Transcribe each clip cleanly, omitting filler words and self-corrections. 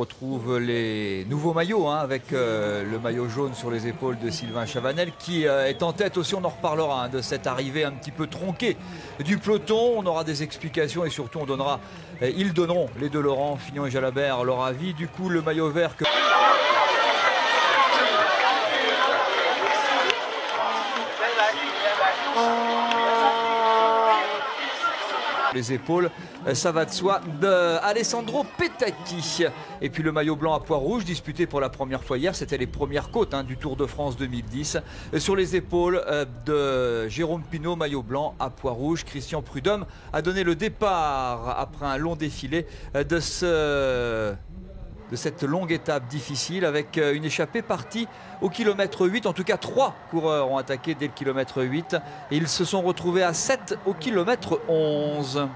retrouve les nouveaux maillots avec le maillot jaune sur les épaules de Sylvain Chavanel qui est en tête aussi, on en reparlera de cette arrivée un petit peu tronquée du peloton. On aura des explications et surtout ils donneront, les deux Laurent, Fignon et Jalabert, leur avis. Du coup, le maillot vert que... les épaules, ça va de soi, d'Alessandro Petacchi. Et puis le maillot blanc à pois rouge, disputé pour la première fois hier, c'était les premières côtes du Tour de France 2010. Sur les épaules de Jérôme Pinault, maillot blanc à pois rouge. Christian Prudhomme a donné le départ après un long défilé de cette longue étape difficile avec une échappée partie au kilomètre 8. En tout cas, 3 coureurs ont attaqué dès le kilomètre 8 et ils se sont retrouvés à 7 au kilomètre 11.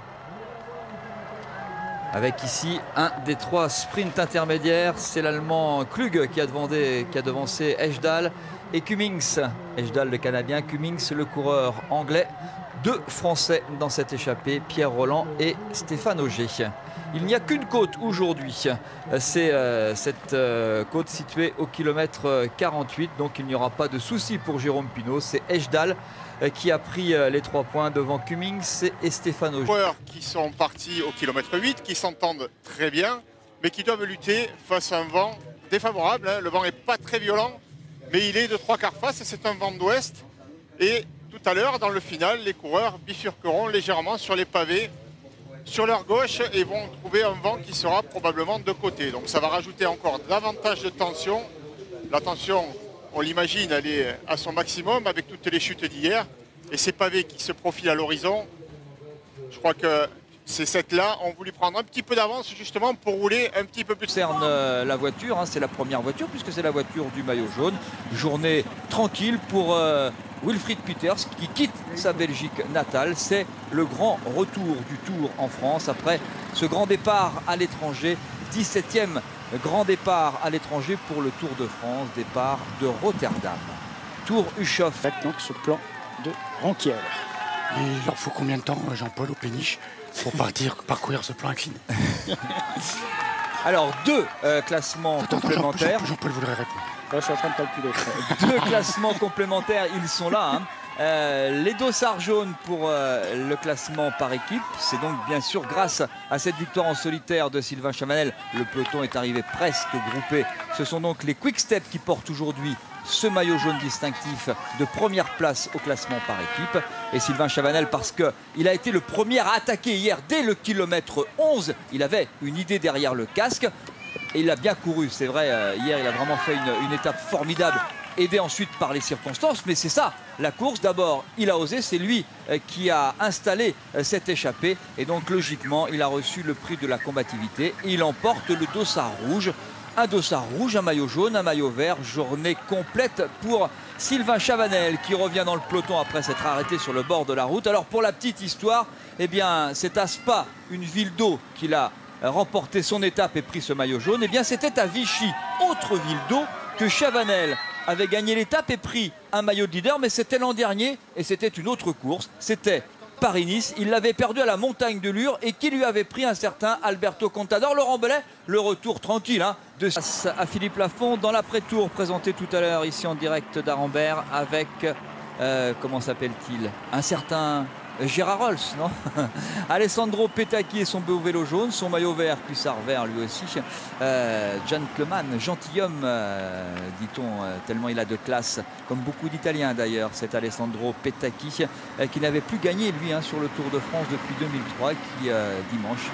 Avec ici un des 3 sprints intermédiaires, c'est l'Allemand Klug qui a devancé Ejdaal et Cummings. Ejdaal le Canadien, Cummings le coureur anglais. 2 Français dans cette échappée, Pierre Rolland et Stéphane Auger. Il n'y a qu'une côte aujourd'hui, c'est cette côte située au kilomètre 48, donc il n'y aura pas de souci pour Jérôme Pinault. C'est Ejdaal qui a pris les 3 points devant Cummings et Stéphane Auger. Les joueurs qui sont partis au kilomètre 8, qui s'entendent très bien, mais qui doivent lutter face à un vent défavorable. Le vent n'est pas très violent, mais il est de 3/4 face, c'est un vent d'ouest. Et tout à l'heure, dans le final, les coureurs bifurqueront légèrement sur les pavés sur leur gauche et vont trouver un vent qui sera probablement de côté. Donc ça va rajouter encore davantage de tension. La tension, on l'imagine, elle est à son maximum avec toutes les chutes d'hier. Et ces pavés qui se profilent à l'horizon, je crois que ces 7-là ont voulu prendre un petit peu d'avance justement pour rouler un petit peu plus. Concerne la voiture, c'est la première voiture puisque c'est la voiture du maillot jaune. Journée tranquille pour Wilfried Peters qui quitte sa Belgique natale. C'est le grand retour du Tour en France après ce grand départ à l'étranger. 17e grand départ à l'étranger pour le Tour de France, départ de Rotterdam. Tour Ushof. Donc ce plan de Rankiel. Il leur faut combien de temps, Jean-Paul, au péniche pour parcourir ce plan incliné? Alors, 2 classements complémentaires. Jean-Paul voudrait répondre. Là, je suis en train de calculer. 2 classements complémentaires, ils sont là. Les dossards jaunes pour le classement par équipe. C'est donc bien sûr grâce à cette victoire en solitaire de Sylvain Chavanel. Le peloton est arrivé presque groupé. Ce sont donc les Quick Step qui portent aujourd'hui ce maillot jaune distinctif de première place au classement par équipe. Et Sylvain Chavanel, parce qu'il a été le premier à attaquer hier dès le kilomètre 11. Il avait une idée derrière le casque et il a bien couru. C'est vrai, hier il a vraiment fait une étape formidable, aidé ensuite par les circonstances. Mais c'est ça, la course. D'abord, il a osé. C'est lui qui a installé cette échappée. Et donc logiquement, il a reçu le prix de la combativité. Et il emporte le dossard rouge. Un dossard rouge, un maillot jaune, un maillot vert. Journée complète pour Sylvain Chavanel qui revient dans le peloton après s'être arrêté sur le bord de la route. Alors pour la petite histoire, eh bien c'est à Spa, une ville d'eau, qu'il a remporté son étape et pris ce maillot jaune. Eh bien c'était à Vichy, autre ville d'eau, que Chavanel avait gagné l'étape et pris un maillot de leader. Mais c'était l'an dernier et c'était une autre course. C'était Paris-Nice, il l'avait perdu à la montagne de Lure et qui lui avait pris un certain Alberto Contador. Laurent Belay, le retour tranquille à Philippe Lafont dans l'après-tour présenté tout à l'heure ici en direct d'Arambert avec, comment s'appelle-t-il, un certain Gérard Rolls, non? Alessandro Petacchi et son beau vélo jaune, son maillot vert, cuissard vert lui aussi. Gentleman, gentilhomme, dit-on, tellement il a de classe, comme beaucoup d'Italiens d'ailleurs, cet Alessandro Petacchi, qui n'avait plus gagné lui sur le Tour de France depuis 2003, qui dimanche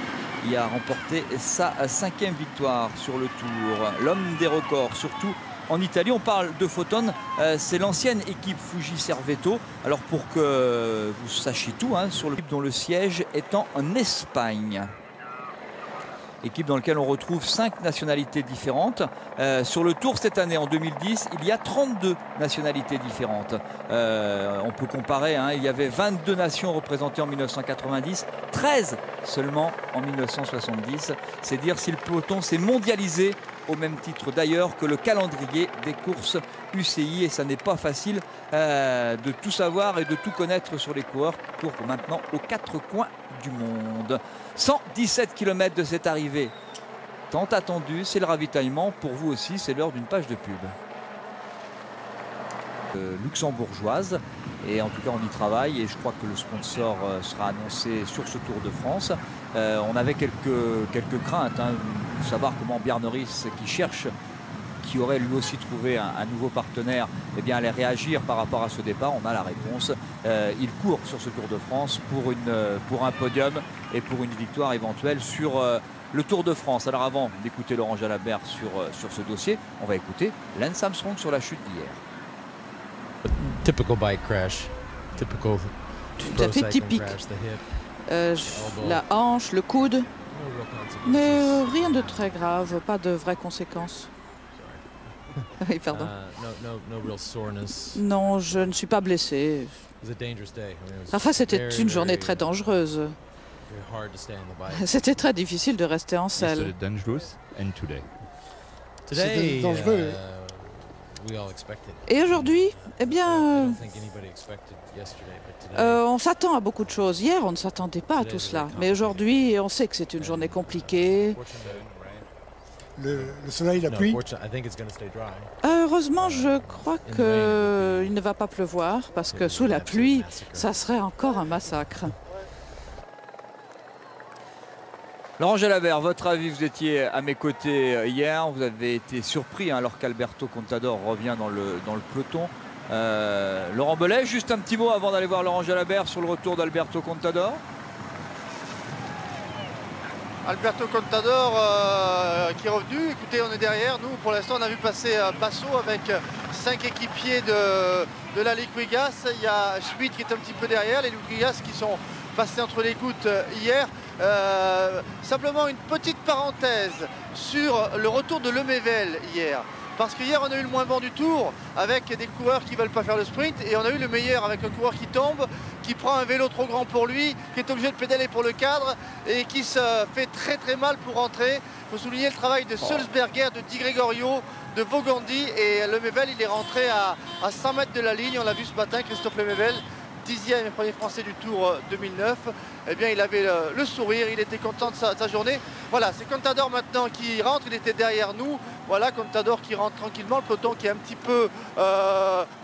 y a remporté sa 5e victoire sur le Tour. L'homme des records, surtout en Italie. On parle de Photon, c'est l'ancienne équipe Fuji Servetto. Alors pour que vous sachiez tout sur l'équipe dont le siège est en Espagne. Équipe dans laquelle on retrouve 5 nationalités différentes. Sur le Tour cette année, en 2010, il y a 32 nationalités différentes. On peut comparer, il y avait 22 nations représentées en 1990, 13 seulement en 1970. C'est dire si le peloton s'est mondialisé au même titre d'ailleurs que le calendrier des courses UCI. Et ça n'est pas facile de tout savoir et de tout connaître sur les coureurs qui courent maintenant aux 4 coins du monde. 117 km de cette arrivée tant attendu, c'est le ravitaillement. Pour vous aussi, c'est l'heure d'une page de pub. Luxembourgeoise, et en tout cas on y travaille, et je crois que le sponsor sera annoncé sur ce Tour de France. On avait quelques craintes, de savoir comment Bjarne-Riis, qui aurait lui aussi trouvé un nouveau partenaire, eh bien, allait réagir par rapport à ce départ. On a la réponse. Il court sur ce Tour de France pour un podium et pour une victoire éventuelle sur le Tour de France. Alors avant d'écouter Laurent Jalabert sur ce dossier, on va écouter Lance Armstrong sur la chute d'hier. Typical bike crash. Typical Tout à fait typique. La hanche, le coude. Mais rien de très grave, pas de vraies conséquences. Oui, pardon. Non, je ne suis pas blessé. Enfin, c'était une journée très dangereuse. C'était très difficile de rester en selle. C'était dangereux. Et aujourd'hui, eh bien, on s'attend à beaucoup de choses. Hier, on ne s'attendait pas à tout cela. Mais aujourd'hui, on sait que c'est une journée compliquée. Le soleil, la pluie. Heureusement, je crois qu'il ne va pas pleuvoir, parce que sous la pluie, ça serait encore un massacre. Laurent Jalabert, votre avis, vous étiez à mes côtés hier, vous avez été surpris alors qu'Alberto Contador revient dans le peloton. Laurent Belay, juste un petit mot avant d'aller voir Laurent Jalabert sur le retour d'Alberto Contador. Alberto Contador qui est revenu. Écoutez, on est derrière. Nous, pour l'instant, on a vu passer Basso avec 5 équipiers de la Liquigas. Il y a Schmidt qui est un petit peu derrière. Les Liquigas qui sont passés entre les gouttes hier. Simplement une petite parenthèse sur le retour de Lemaivel hier. Parce qu'hier, on a eu le moins bon du tour avec des coureurs qui ne veulent pas faire le sprint. Et on a eu le meilleur avec un coureur qui tombe, qui prend un vélo trop grand pour lui, qui est obligé de pédaler pour le cadre et qui se fait très très mal pour rentrer. Il faut souligner le travail de Sulzberger, de Di Gregorio, de Vogandi. Et Lemaivel, il est rentré à 100 mètres de la ligne. On l'a vu ce matin, Christophe Lemaivel, 10e et premier français du Tour 2009. Eh bien, il avait le sourire, il était content de sa journée. Voilà, c'est Contador maintenant qui rentre, il était derrière nous. Voilà, Contador qui rentre tranquillement, le peloton qui est un petit peu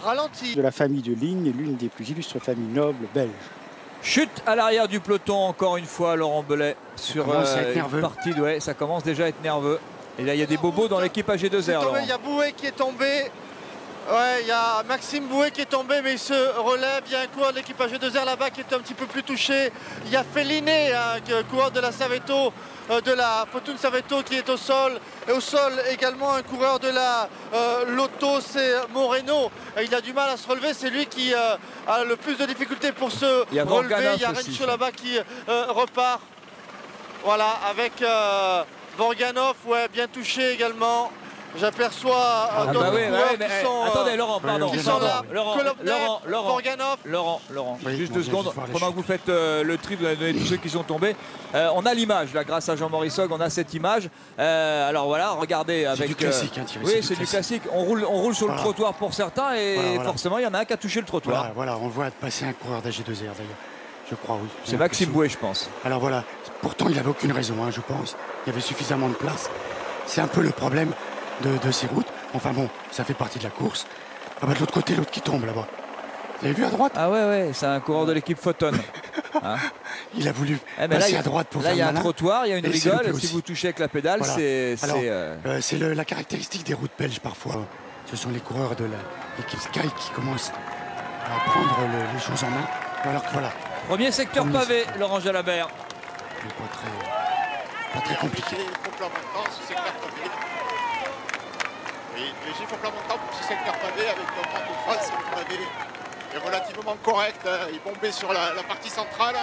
ralenti. De la famille de Ligne, l'une des plus illustres familles nobles belges. Chute à l'arrière du peloton, encore une fois, Laurent Belay, sur une partie de... Ouais, ça commence déjà à être nerveux. Et là, il y a des bobos dans l'équipe AG2R. Il y a Bouet qui est tombé. Ouais, il y a Maxime Bouet qui est tombé, mais il se relève. Il y a un coureur de l'équipe AG2R là-bas qui est un petit peu plus touché. Il y a Felliné, un coureur de la Saveto, de la Fortune Saveto qui est au sol. Et au sol également un coureur de la Lotto, c'est Moreno. Il a du mal à se relever, c'est lui qui a le plus de difficultés pour se relever. Il y a Rencho là-bas qui repart. Voilà, avec Vorganov, ouais, bien touché également. J'aperçois d'autres coureurs qui sont... Attendez, Laurent, pardon. Qui sont là. Laurent, juste 2 secondes. Pendant que vous faites le tri, vous avez donné tous ceux qui sont tombés. On a l'image, là, grâce à Jean-Maurice Hogg, on a cette image. Alors voilà, regardez. C'est du classique, hein, Thierry. Oui, c'est du classique. On roule sur le trottoir pour certains et forcément, il y en a un qui a touché le trottoir. Voilà, on voit passer un coureur d'AG2R d'ailleurs. Je crois, oui. C'est Maxime Bouet, je pense. Alors voilà, pourtant, il n'avait aucune raison, hein, je pense. Il y avait suffisamment de place. C'est un peu le problème de ces routes. Enfin bon, ça fait partie de la course. Ah bah de l'autre côté, l'autre qui tombe là-bas. Vous avez vu à droite? Ah ouais, c'est un coureur de l'équipe Photon. Hein, il a voulu passer à droite pour faire le malin. Là, il y a un trottoir, il y a une rigole. Si vous touchez avec la pédale, voilà. c'est la caractéristique des routes belges parfois. Ce sont les coureurs de l'équipe Sky qui commencent à prendre les choses en main. Alors que voilà. Premier secteur pavé, Laurent Jalabert. Pas très compliqué. Les gifs complémentaires pour ce secteur pavé avec le vent de face, le pavé est relativement correct. Il bombait sur la partie centrale.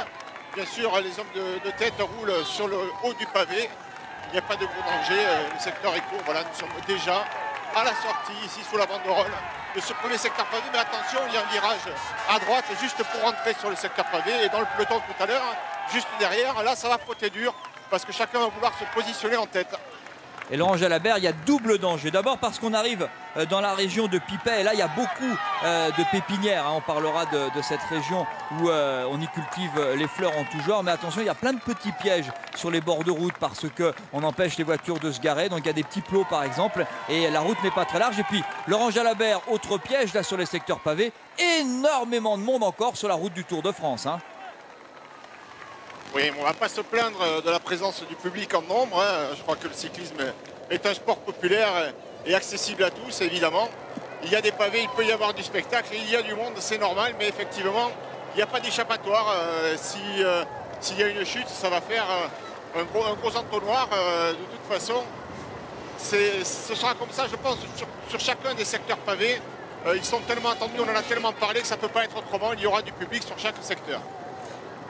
Bien sûr, les hommes de tête roulent sur le haut du pavé. Il n'y a pas de gros danger. Le secteur est court. Voilà, nous sommes déjà à la sortie, ici sous la banderole de ce premier secteur pavé. Mais attention, il y a un virage à droite juste pour rentrer sur le secteur pavé. Et dans le peloton tout à l'heure, juste derrière, là, ça va frotter dur parce que chacun va vouloir se positionner en tête. Et Laurent Jalabert, il y a double danger. D'abord parce qu'on arrive dans la région de Pipet. Et là, il y a beaucoup de pépinières. On parlera de cette région où on y cultive les fleurs en tout genre. Mais attention, il y a plein de petits pièges sur les bords de route parce qu'on empêche les voitures de se garer. Donc il y a des petits plots par exemple. Et la route n'est pas très large. Et puis Laurent Jalabert, autre piège là sur les secteurs pavés. Énormément de monde encore sur la route du Tour de France. Oui, on ne va pas se plaindre de la présence du public en nombre. Je crois que le cyclisme est un sport populaire et accessible à tous, évidemment. Il y a des pavés, il peut y avoir du spectacle, il y a du monde, c'est normal, mais effectivement, il n'y a pas d'échappatoire. S'il y a une chute, ça va faire un gros entonnoir. De toute façon, ce sera comme ça, je pense, sur chacun des secteurs pavés. Ils sont tellement attendus, on en a tellement parlé que ça ne peut pas être autrement. Il y aura du public sur chaque secteur.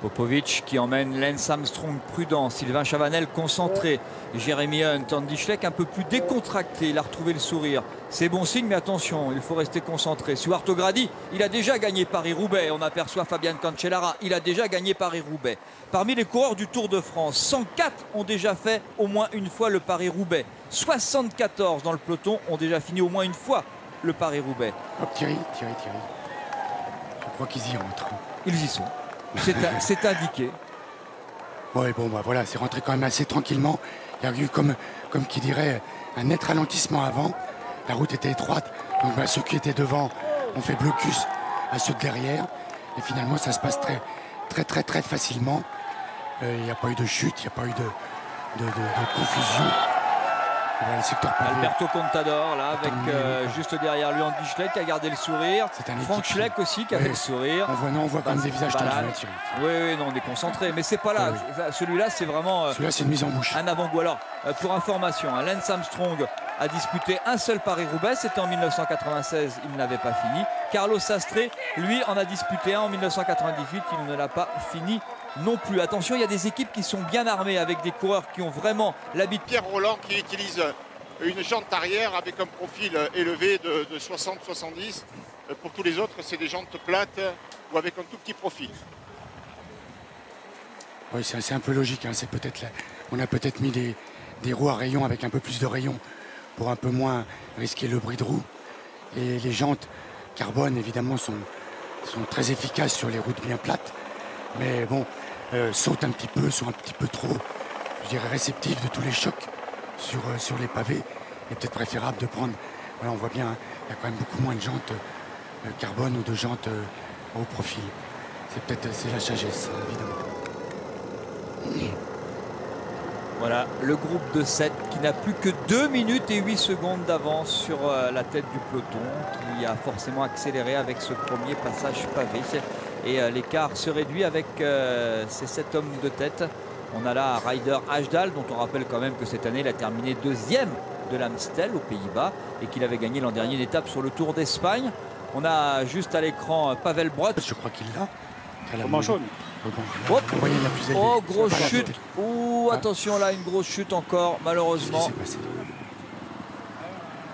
Popovic qui emmène Lance Armstrong prudent, Sylvain Chavanel concentré, Jérémy Hunt, Andy Schleck un peu plus décontracté, il a retrouvé le sourire. C'est bon signe, mais attention, il faut rester concentré. Stuart O'Grady, il a déjà gagné Paris-Roubaix. On aperçoit Fabian Cancellara, il a déjà gagné Paris-Roubaix. Parmi les coureurs du Tour de France, 104 ont déjà fait au moins une fois le Paris-Roubaix. 74 dans le peloton ont déjà fini au moins une fois le Paris-Roubaix. Hop, Thierry. Je crois qu'ils y rentrent. Ils y sont. C'est indiqué. Ouais, bon, bah voilà, c'est rentré quand même assez tranquillement. Il y a eu, comme qui dirait, un net ralentissement avant. La route était étroite, donc bah, ceux qui étaient devant ont fait blocus à ceux de derrière. Et finalement, ça se passe très facilement. Il n'y a pas eu de chute, il n'y a pas eu de confusion. Voilà, le secteur pavé. Alberto Contador là avec juste derrière lui Andy Schleck qui a gardé le sourire. Franck Schleck aussi qui a fait le sourire. On voit quand même des visages tendus. Oui, non, on est concentré, mais c'est pas là. Celui-là, c'est vraiment celui-là, c'est une mise en bouche. Un avant-goût. Alors, pour information, Lance Armstrong a disputé un seul Paris-Roubaix, c'était en 1996, il n'avait pas fini. Carlos Sastre, lui, en a disputé un en 1998, il ne l'a pas fini non plus. Attention, il y a des équipes qui sont bien armées avec des coureurs qui ont vraiment l'habitude. Pierre Roland qui utilise une jante arrière avec un profil élevé de 60-70. Pour tous les autres, c'est des jantes plates ou avec un tout petit profil. Oui, c'est un peu logique. C'est peut-être on a peut-être mis des roues à rayons avec un peu plus de rayons pour un peu moins risquer le bris de roue. Et les jantes carbone, évidemment, sont très efficaces sur les routes bien plates. Mais bon, sautent un petit peu, sont un petit peu trop, je dirais, réceptifs de tous les chocs sur les pavés. Il est peut-être préférable de prendre, voilà, on voit bien, il y a quand même beaucoup moins de jantes carbone ou de jantes au profil. C'est la sagesse, évidemment. Voilà, le groupe de 7 qui n'a plus que 2 minutes et 8 secondes d'avance sur la tête du peloton, qui a forcément accéléré avec ce premier passage pavé. Et l'écart se réduit avec ces 7 hommes de tête. On a là Ryder Asdal, dont on rappelle quand même que cette année il a terminé 2e de l'Amstel aux Pays-Bas et qu'il avait gagné l'an dernier une étape sur le Tour d'Espagne. On a juste à l'écran Pavel Brod. Je crois qu'il l'a. Comment jaune. Oh, grosse chute. Ouh, attention là, une grosse chute encore, malheureusement.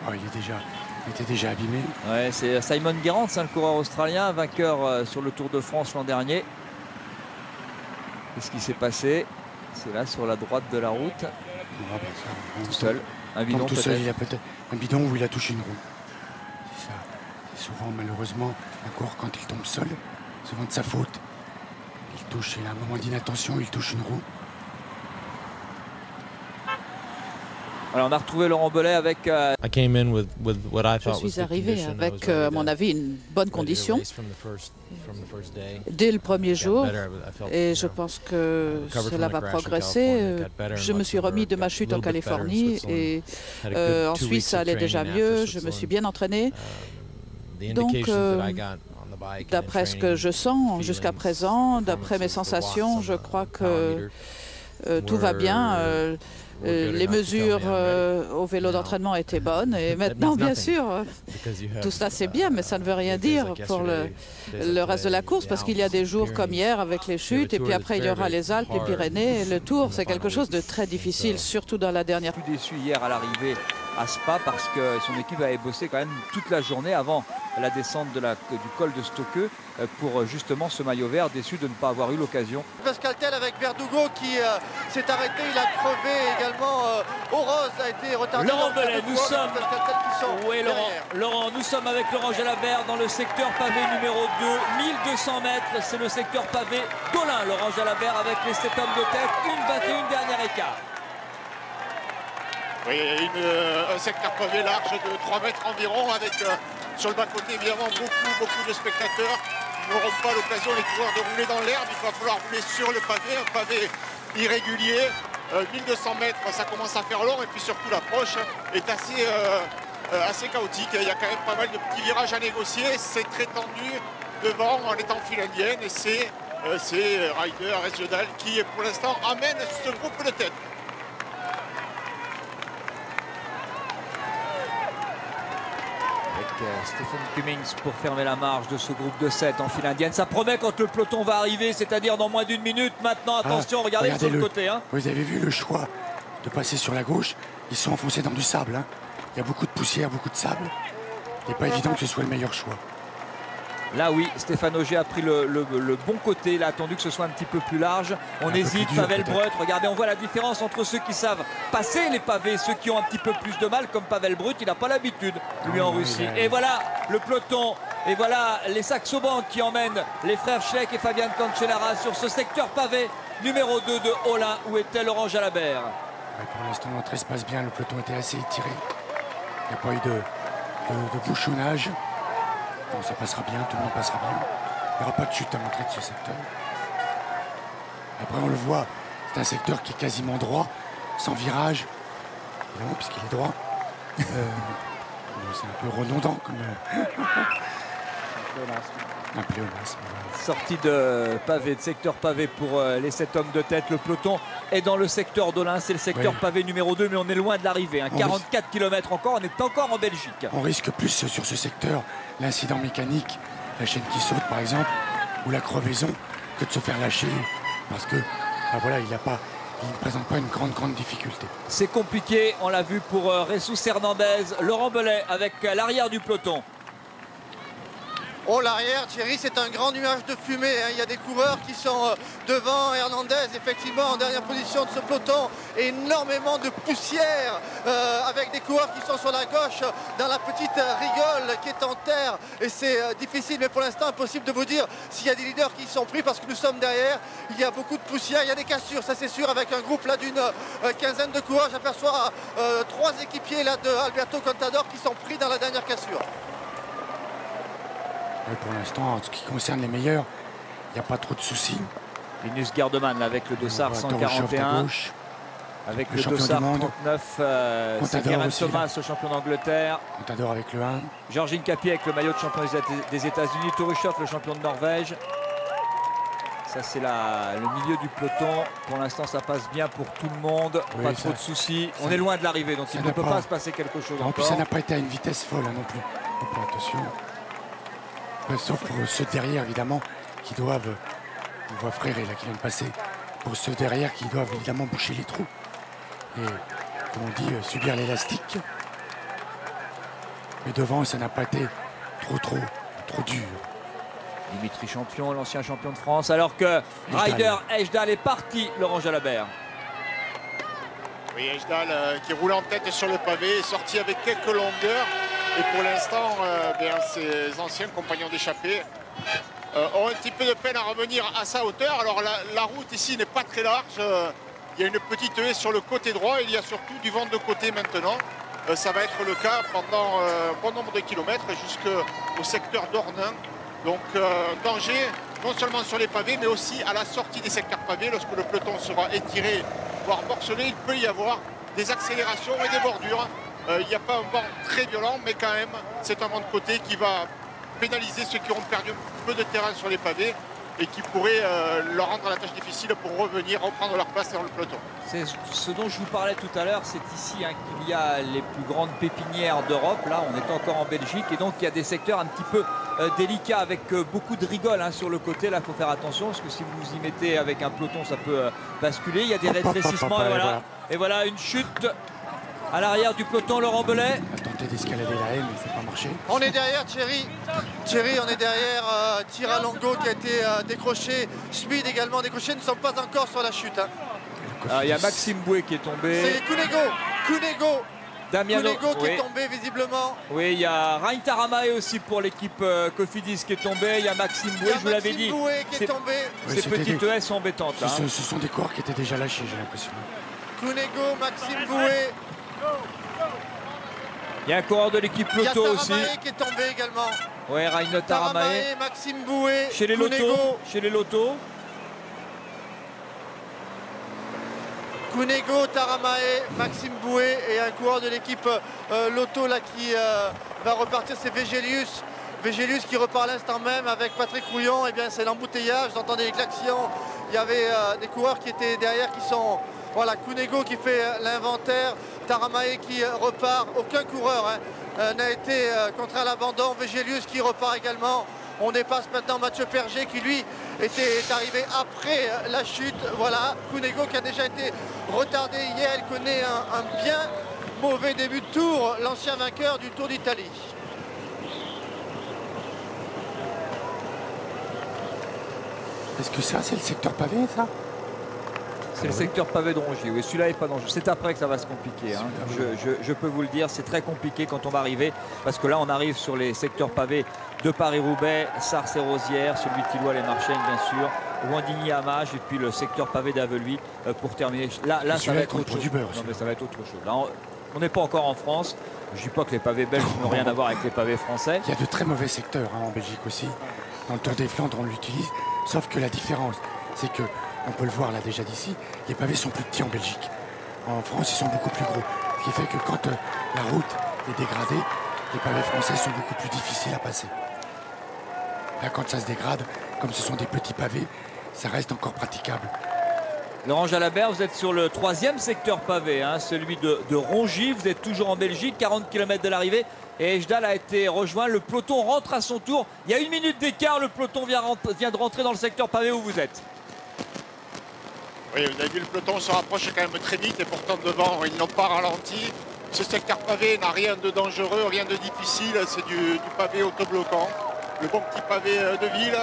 Oh, il était déjà abîmé. Ouais, c'est Simon Gerrans, le coureur australien, vainqueur sur le Tour de France l'an dernier. Qu'est-ce qui s'est passé? C'est là, sur la droite de la route. Tout seul. Un bidon tout seul, il a peut-être un bidon où il a touché une roue. C'est ça. C'est souvent, malheureusement, un coureur, quand il tombe seul, souvent de sa faute. Il touche, il a un moment d'inattention, il touche une roue. Alors on a retrouvé Laurent Belay avec... Je suis arrivé avec, à mon avis, une bonne condition dès le premier jour et je pense que cela va progresser. Je me suis remis de ma chute en Californie et en Suisse ça allait déjà mieux, je me suis bien entraîné. Donc d'après ce que je sens jusqu'à présent, d'après mes sensations, je crois que tout va bien. Les mesures au vélo d'entraînement étaient bonnes et maintenant bien sûr tout ça c'est bien mais ça ne veut rien dire pour le reste de la course parce qu'il y a des jours comme hier avec les chutes et puis après il y aura les Alpes, les Pyrénées et le Tour c'est quelque chose de très difficile surtout dans la dernière. Déçu hier à l'arrivée à Spa parce que son équipe avait bossé quand même toute la journée avant la descente du col de Stokke pour justement ce maillot vert, déçu de ne pas avoir eu l'occasion. Pascal-Tel avec Verdugo qui s'est arrêté, il a crevé également. Oroz a été retardé. Laurent Belay, nous sommes... Oui, Laurent, nous sommes avec Laurent Jalabert dans le secteur pavé numéro 2, 1200 mètres, c'est le secteur pavé d'Olin. Laurent Jalabert avec les 7 hommes de tête, 1,21 dernier écart. Oui, un secteur pavé large de 3 mètres environ avec sur le bas-côté évidemment beaucoup de spectateurs qui n'auront pas l'occasion les coureurs de rouler dans l'herbe. Il va falloir rouler sur le pavé, un pavé irrégulier. 1200 mètres, ça commence à faire long et puis surtout l'approche est assez chaotique. Il y a quand même pas mal de petits virages à négocier. C'est très tendu devant en étant file indienne et c'est Ryder Esjedal qui pour l'instant amène ce groupe de tête. Stephen Cummings pour fermer la marge de ce groupe de 7 en file indienne. Ça promet quand le peloton va arriver, c'est-à-dire dans moins d'une minute. Maintenant, attention, regardez sur le côté. Vous avez vu le choix de passer sur la gauche. Ils sont enfoncés dans du sable. Il y a beaucoup de poussière, beaucoup de sable. Il n'est pas évident que ce soit le meilleur choix. Là, oui, Stéphane Ogier a pris le bon côté. Il a attendu que ce soit un petit peu plus large. On hésite, Pavel Brut. Regardez, on voit la différence entre ceux qui savent passer les pavés, ceux qui ont un petit peu plus de mal, comme Pavel Brut. Il n'a pas l'habitude, lui, en Russie. Et voilà le peloton. Et voilà les Saxo Bank qui emmènent les frères Schleck et Fabian Cancellara sur ce secteur pavé numéro 2 de Olin, où était Laurent Jalabert. Ouais, pour l'instant, l'entrée se passe bien. Le peloton était assez étiré. Il n'y a pas eu de bouchonnage. Bon, ça passera bien, tout le monde passera bien. Il n'y aura pas de chute à l'entrée de ce secteur. Après, on le voit, c'est un secteur qui est quasiment droit, sans virage. Évidemment, puisqu'il est droit. C'est un peu redondant comme un pléonasme. Sortie de pavé, de secteur pavé pour les 7 hommes de tête. Le peloton est dans le secteur d'Olin, c'est le secteur pavé numéro 2, mais on est loin de l'arrivée. 44 km encore, on est encore en Belgique. On risque plus sur ce secteur l'incident mécanique, la chaîne qui saute par exemple, ou la crevaison, que de se faire lâcher. Parce que voilà, il ne présente pas une grande difficulté. C'est compliqué, on l'a vu pour Jesus Hernandez, Laurent Belay avec l'arrière du peloton. Oh, l'arrière, Thierry, c'est un grand nuage de fumée. Il y a des coureurs qui sont devant. Hernandez, effectivement, en dernière position de ce peloton. Énormément de poussière avec des coureurs qui sont sur la gauche dans la petite rigole qui est en terre. Et c'est difficile, mais pour l'instant, impossible de vous dire s'il y a des leaders qui sont pris parce que nous sommes derrière. Il y a beaucoup de poussière, il y a des cassures, ça c'est sûr, avec un groupe là d'une quinzaine de coureurs. J'aperçois 3 équipiers là de Alberto Contador qui sont pris dans la dernière cassure. Pour l'instant, en ce qui concerne les meilleurs, il n'y a pas trop de soucis. Linus Gerdemann avec le dossard 141, avec le dossard 39, Geraint Thomas, le champion d'Angleterre. Contador avec le 1. Georgine Capie avec le maillot de champion des États-Unis. Torushov, le champion de Norvège. Ça, c'est le milieu du peloton. Pour l'instant, ça passe bien pour tout le monde. Oui, pas trop de soucis. On est loin de l'arrivée, donc il ne peut pas se passer quelque chose encore. En plus, ça n'a pas été à une vitesse folle non plus. Donc, attention. Sauf pour ceux derrière, évidemment, qui doivent, on voit Fréré là qui vient de passer, pour ceux derrière qui doivent évidemment boucher les trous et, comme on dit, subir l'élastique. Mais devant, ça n'a pas été trop dur. Dimitri Champion, l'ancien champion de France, alors que Ryder Esjedal est parti, Laurent Jalabert. Oui, Esjedal qui roule en tête sur le pavé, est sorti avec quelques longueurs. Et pour l'instant, ses anciens compagnons d'échappée ont un petit peu de peine à revenir à sa hauteur. Alors la route ici n'est pas très large. Il y a une petite haie sur le côté droit. Il y a surtout du vent de côté maintenant. Ça va être le cas pendant un bon nombre de kilomètres jusqu'au secteur d'Ornain. Donc danger non seulement sur les pavés, mais aussi à la sortie des secteurs pavés. Lorsque le peloton sera étiré, voire morcelé, il peut y avoir des accélérations et des bordures. Il n'y a pas un vent très violent, mais quand même, c'est un vent de côté qui va pénaliser ceux qui auront perdu un peu de terrain sur les pavés et qui pourrait leur rendre la tâche difficile pour reprendre leur place dans le peloton. C'est ce dont je vous parlais tout à l'heure, c'est ici qu'il y a les plus grandes pépinières d'Europe. Là, on est encore en Belgique et donc il y a des secteurs un petit peu délicats avec beaucoup de rigoles sur le côté. Là, il faut faire attention parce que si vous vous y mettez avec un peloton, ça peut basculer. Il y a des rétrécissements et voilà une chute. À l'arrière du peloton, Laurent Belay. tenté d'escalader la haie, mais ça n'a pas marché. On est derrière Thierry. Thierry, on est derrière Tiralongo qui a été décroché. Schmid également décroché. Nous ne sommes pas encore sur la chute. Il y a Maxime Boué qui est tombé. C'est Cunego. Damiano qui est tombé visiblement. Oui, il y a Rain Taramae aussi pour l'équipe Cofidis qui est tombé. Il y a Maxime Boué, je vous l'avais dit. Qui est tombé. Ces petites haies sont embêtantes. Ce sont des coureurs qui étaient déjà lâchés, j'ai l'impression. Cunego, Maxime Boué. Il y a un coureur de l'équipe Lotto aussi. Taramae qui est tombé également. Oui, Rain Taramae. Maxime Boué. Chez les Lotto. Cunego, Taramae, Maxime Boué et un coureur de l'équipe Lotto là qui va repartir, c'est Végélius. Végélius qui repart à l'instant même avec Patrick Rouillon. Et bien c'est l'embouteillage, j'entendais les klaxons. Il y avait des coureurs qui étaient derrière qui sont... Voilà, Cunego qui fait l'inventaire, Taramae qui repart. Aucun coureur n'a été contraint à l'abandon. Végélius qui repart également. On dépasse maintenant Mathieu Perger qui lui est arrivé après la chute. Voilà, Cunego qui a déjà été retardé hier. Il connaît un bien mauvais début de tour, l'ancien vainqueur du Tour d'Italie. Est-ce que ça, c'est le secteur pavé, ça? C'est le secteur pavé de Rongier. Oui, celui-là n'est pas dangereux. C'est après que ça va se compliquer. Hein. Je peux vous le dire, c'est très compliqué quand on va arriver. Parce que là, on arrive sur les secteurs pavés de Paris-Roubaix, Sars-et-Rosières, celui de Tilloy-les-Marchènes, bien sûr, Wandigny-Amage, et puis le secteur pavé d'Aveluy pour terminer. Là ça va être autre chose. Non, mais ça va être autre chose. Là, on n'est pas encore en France. Je ne dis pas que les pavés belges n'ont rien à voir avec les pavés français. Il y a de très mauvais secteurs en Belgique aussi. Dans le Tour des Flandres, on l'utilise. Sauf que la différence, c'est que, on peut le voir là déjà d'ici, les pavés sont plus petits en Belgique. En France, ils sont beaucoup plus gros. Ce qui fait que quand la route est dégradée, les pavés français sont beaucoup plus difficiles à passer. Là, quand ça se dégrade, comme ce sont des petits pavés, ça reste encore praticable. Laurent Jalabert, vous êtes sur le 3e secteur pavé, hein, celui de Rongy. Vous êtes toujours en Belgique, 40 km de l'arrivée. Et Ejdal a été rejoint. Le peloton rentre à son tour. Il y a 1 minute d'écart. Le peloton vient de rentrer dans le secteur pavé où vous êtes. Oui, vous avez vu, le peloton se rapproche quand même très vite. Et pourtant, devant, ils n'ont pas ralenti. Ce secteur pavé n'a rien de dangereux, rien de difficile. C'est du pavé autobloquant. Le bon petit pavé de ville.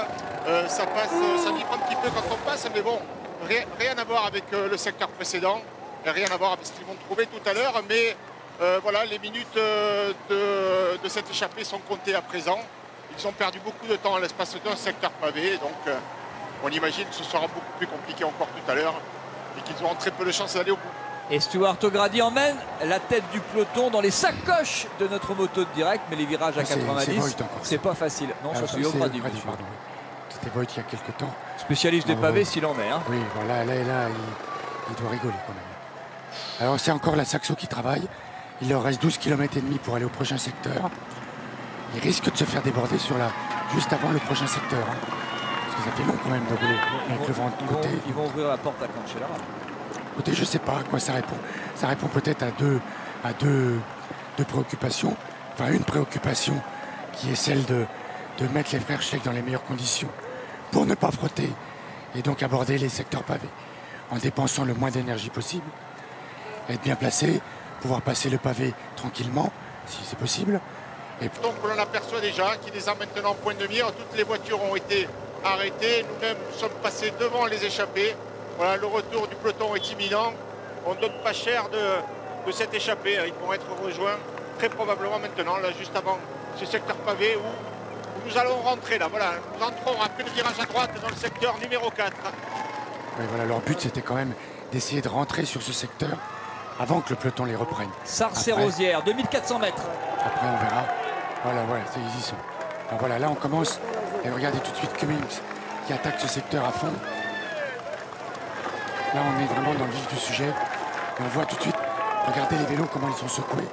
Ça passe, ça vibre un petit peu quand on passe. Mais bon, rien à voir avec le secteur précédent. Rien à voir avec ce qu'ils vont trouver tout à l'heure. Mais voilà, les minutes de cette échappée sont comptées à présent. Ils ont perdu beaucoup de temps à l'espace d'un secteur pavé. Donc, on imagine que ce sera beaucoup plus compliqué encore tout à l'heure. Et qu'ils auront très peu de chances d'aller au bout. Et Stuart O'Grady emmène la tête du peloton dans les sacoches de notre moto de direct. Mais les virages à 90, c'est pas facile. Non, ça c'est O'Grady. C'était Voigt il y a quelques temps. Spécialiste des pavés s'il en est. Hein. Oui, voilà, là, il doit rigoler quand même. Alors c'est encore la Saxo qui travaille. Il leur reste 12 km et demi pour aller au prochain secteur. Il risque de se faire déborder juste avant le prochain secteur. Hein. Parce que ça fait long quand même de rouler avec le vent de côté. Ils vont ouvrir la porte à Cancellara. Écoutez, je ne sais pas à quoi ça répond. Ça répond peut-être à deux préoccupations. Enfin, une préoccupation qui est celle de mettre les frères Schleck dans les meilleures conditions pour ne pas frotter et donc aborder les secteurs pavés en dépensant le moins d'énergie possible, être bien placé, pouvoir passer le pavé tranquillement si c'est possible. Et donc on aperçoit déjà qu'il les a maintenant en point de mire. Toutes les voitures ont été arrêtées. Nous-mêmes nous sommes passés devant les échappées. Voilà, le retour du peloton est imminent. On ne donne pas cher de cette échappée. Ils vont être rejoints très probablement maintenant, là juste avant ce secteur pavé où nous allons rentrer là. Voilà, nous entrons après le virage à droite dans le secteur numéro 4. Oui, voilà, leur but c'était quand même d'essayer de rentrer sur ce secteur avant que le peloton les reprenne. Sars-et-Rosières, 2400 mètres. Après on verra. Voilà, ils y sont. Alors voilà, là on commence. Et regardez tout de suite Cummings qui attaque ce secteur à fond. Là on est vraiment dans le vif du sujet. Et on voit tout de suite, regardez les vélos comment ils sont secoués.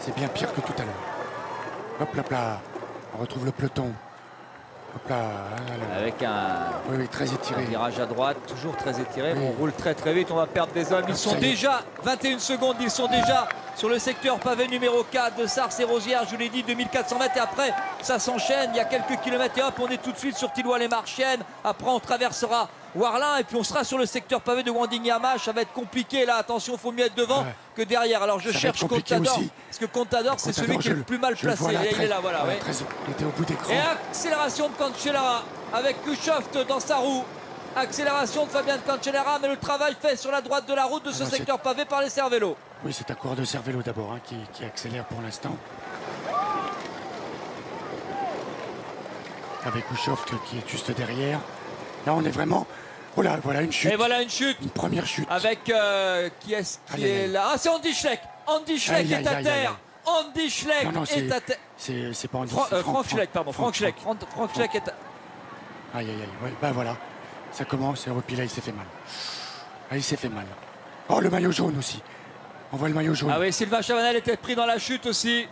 C'est bien pire que tout à l'heure. Hop là, là. On retrouve le peloton. Hop là, avec un très étiré. Virage à droite, toujours très étiré. Oui. On roule très très vite, on va perdre des hommes. Ils sont déjà 21 secondes, ils sont déjà sur le secteur pavé numéro 4 de Sars-et-Rosières. Je vous l'ai dit, 2400 mètres et après ça s'enchaîne. Il y a quelques kilomètres et hop, on est tout de suite sur Tilloy-les-Marchènes. Après on traversera Warlin. Et puis on sera sur le secteur pavé de Wanding-Yamash. Ça va être compliqué là. Attention, il faut mieux être devant que derrière. Alors je cherche Contador. Parce que Contador, c'est celui qui est le plus mal placé. Il est là, voilà. Il était au bout d'écran. Et accélération de Cancellara avec Kuchoft dans sa roue. Accélération de Fabian Cancellara, mais le travail fait sur la droite de la route de ce secteur pavé par les Cervélo. Oui, c'est un coureur de Cervélo d'abord qui accélère pour l'instant. Avec Kuchoft qui est juste derrière. Là, on est vraiment... Oh là, voilà une chute. Et voilà une chute. Une première chute. Avec qui est-ce qui est là? Ah, c'est Andy Schleck. Andy Schleck est à terre. Andy Schleck est à terre. C'est pas Andy. Frank Schleck, pardon. Frank Schleck. Frank Schleck est à... Aïe, aïe, aïe. Ouais, bah voilà. Ça commence, et puis là, il s'est fait mal. Ah, il s'est fait mal. Oh, le maillot jaune aussi. On voit le maillot jaune. Ah oui, Sylvain Chavanel était pris dans la chute aussi.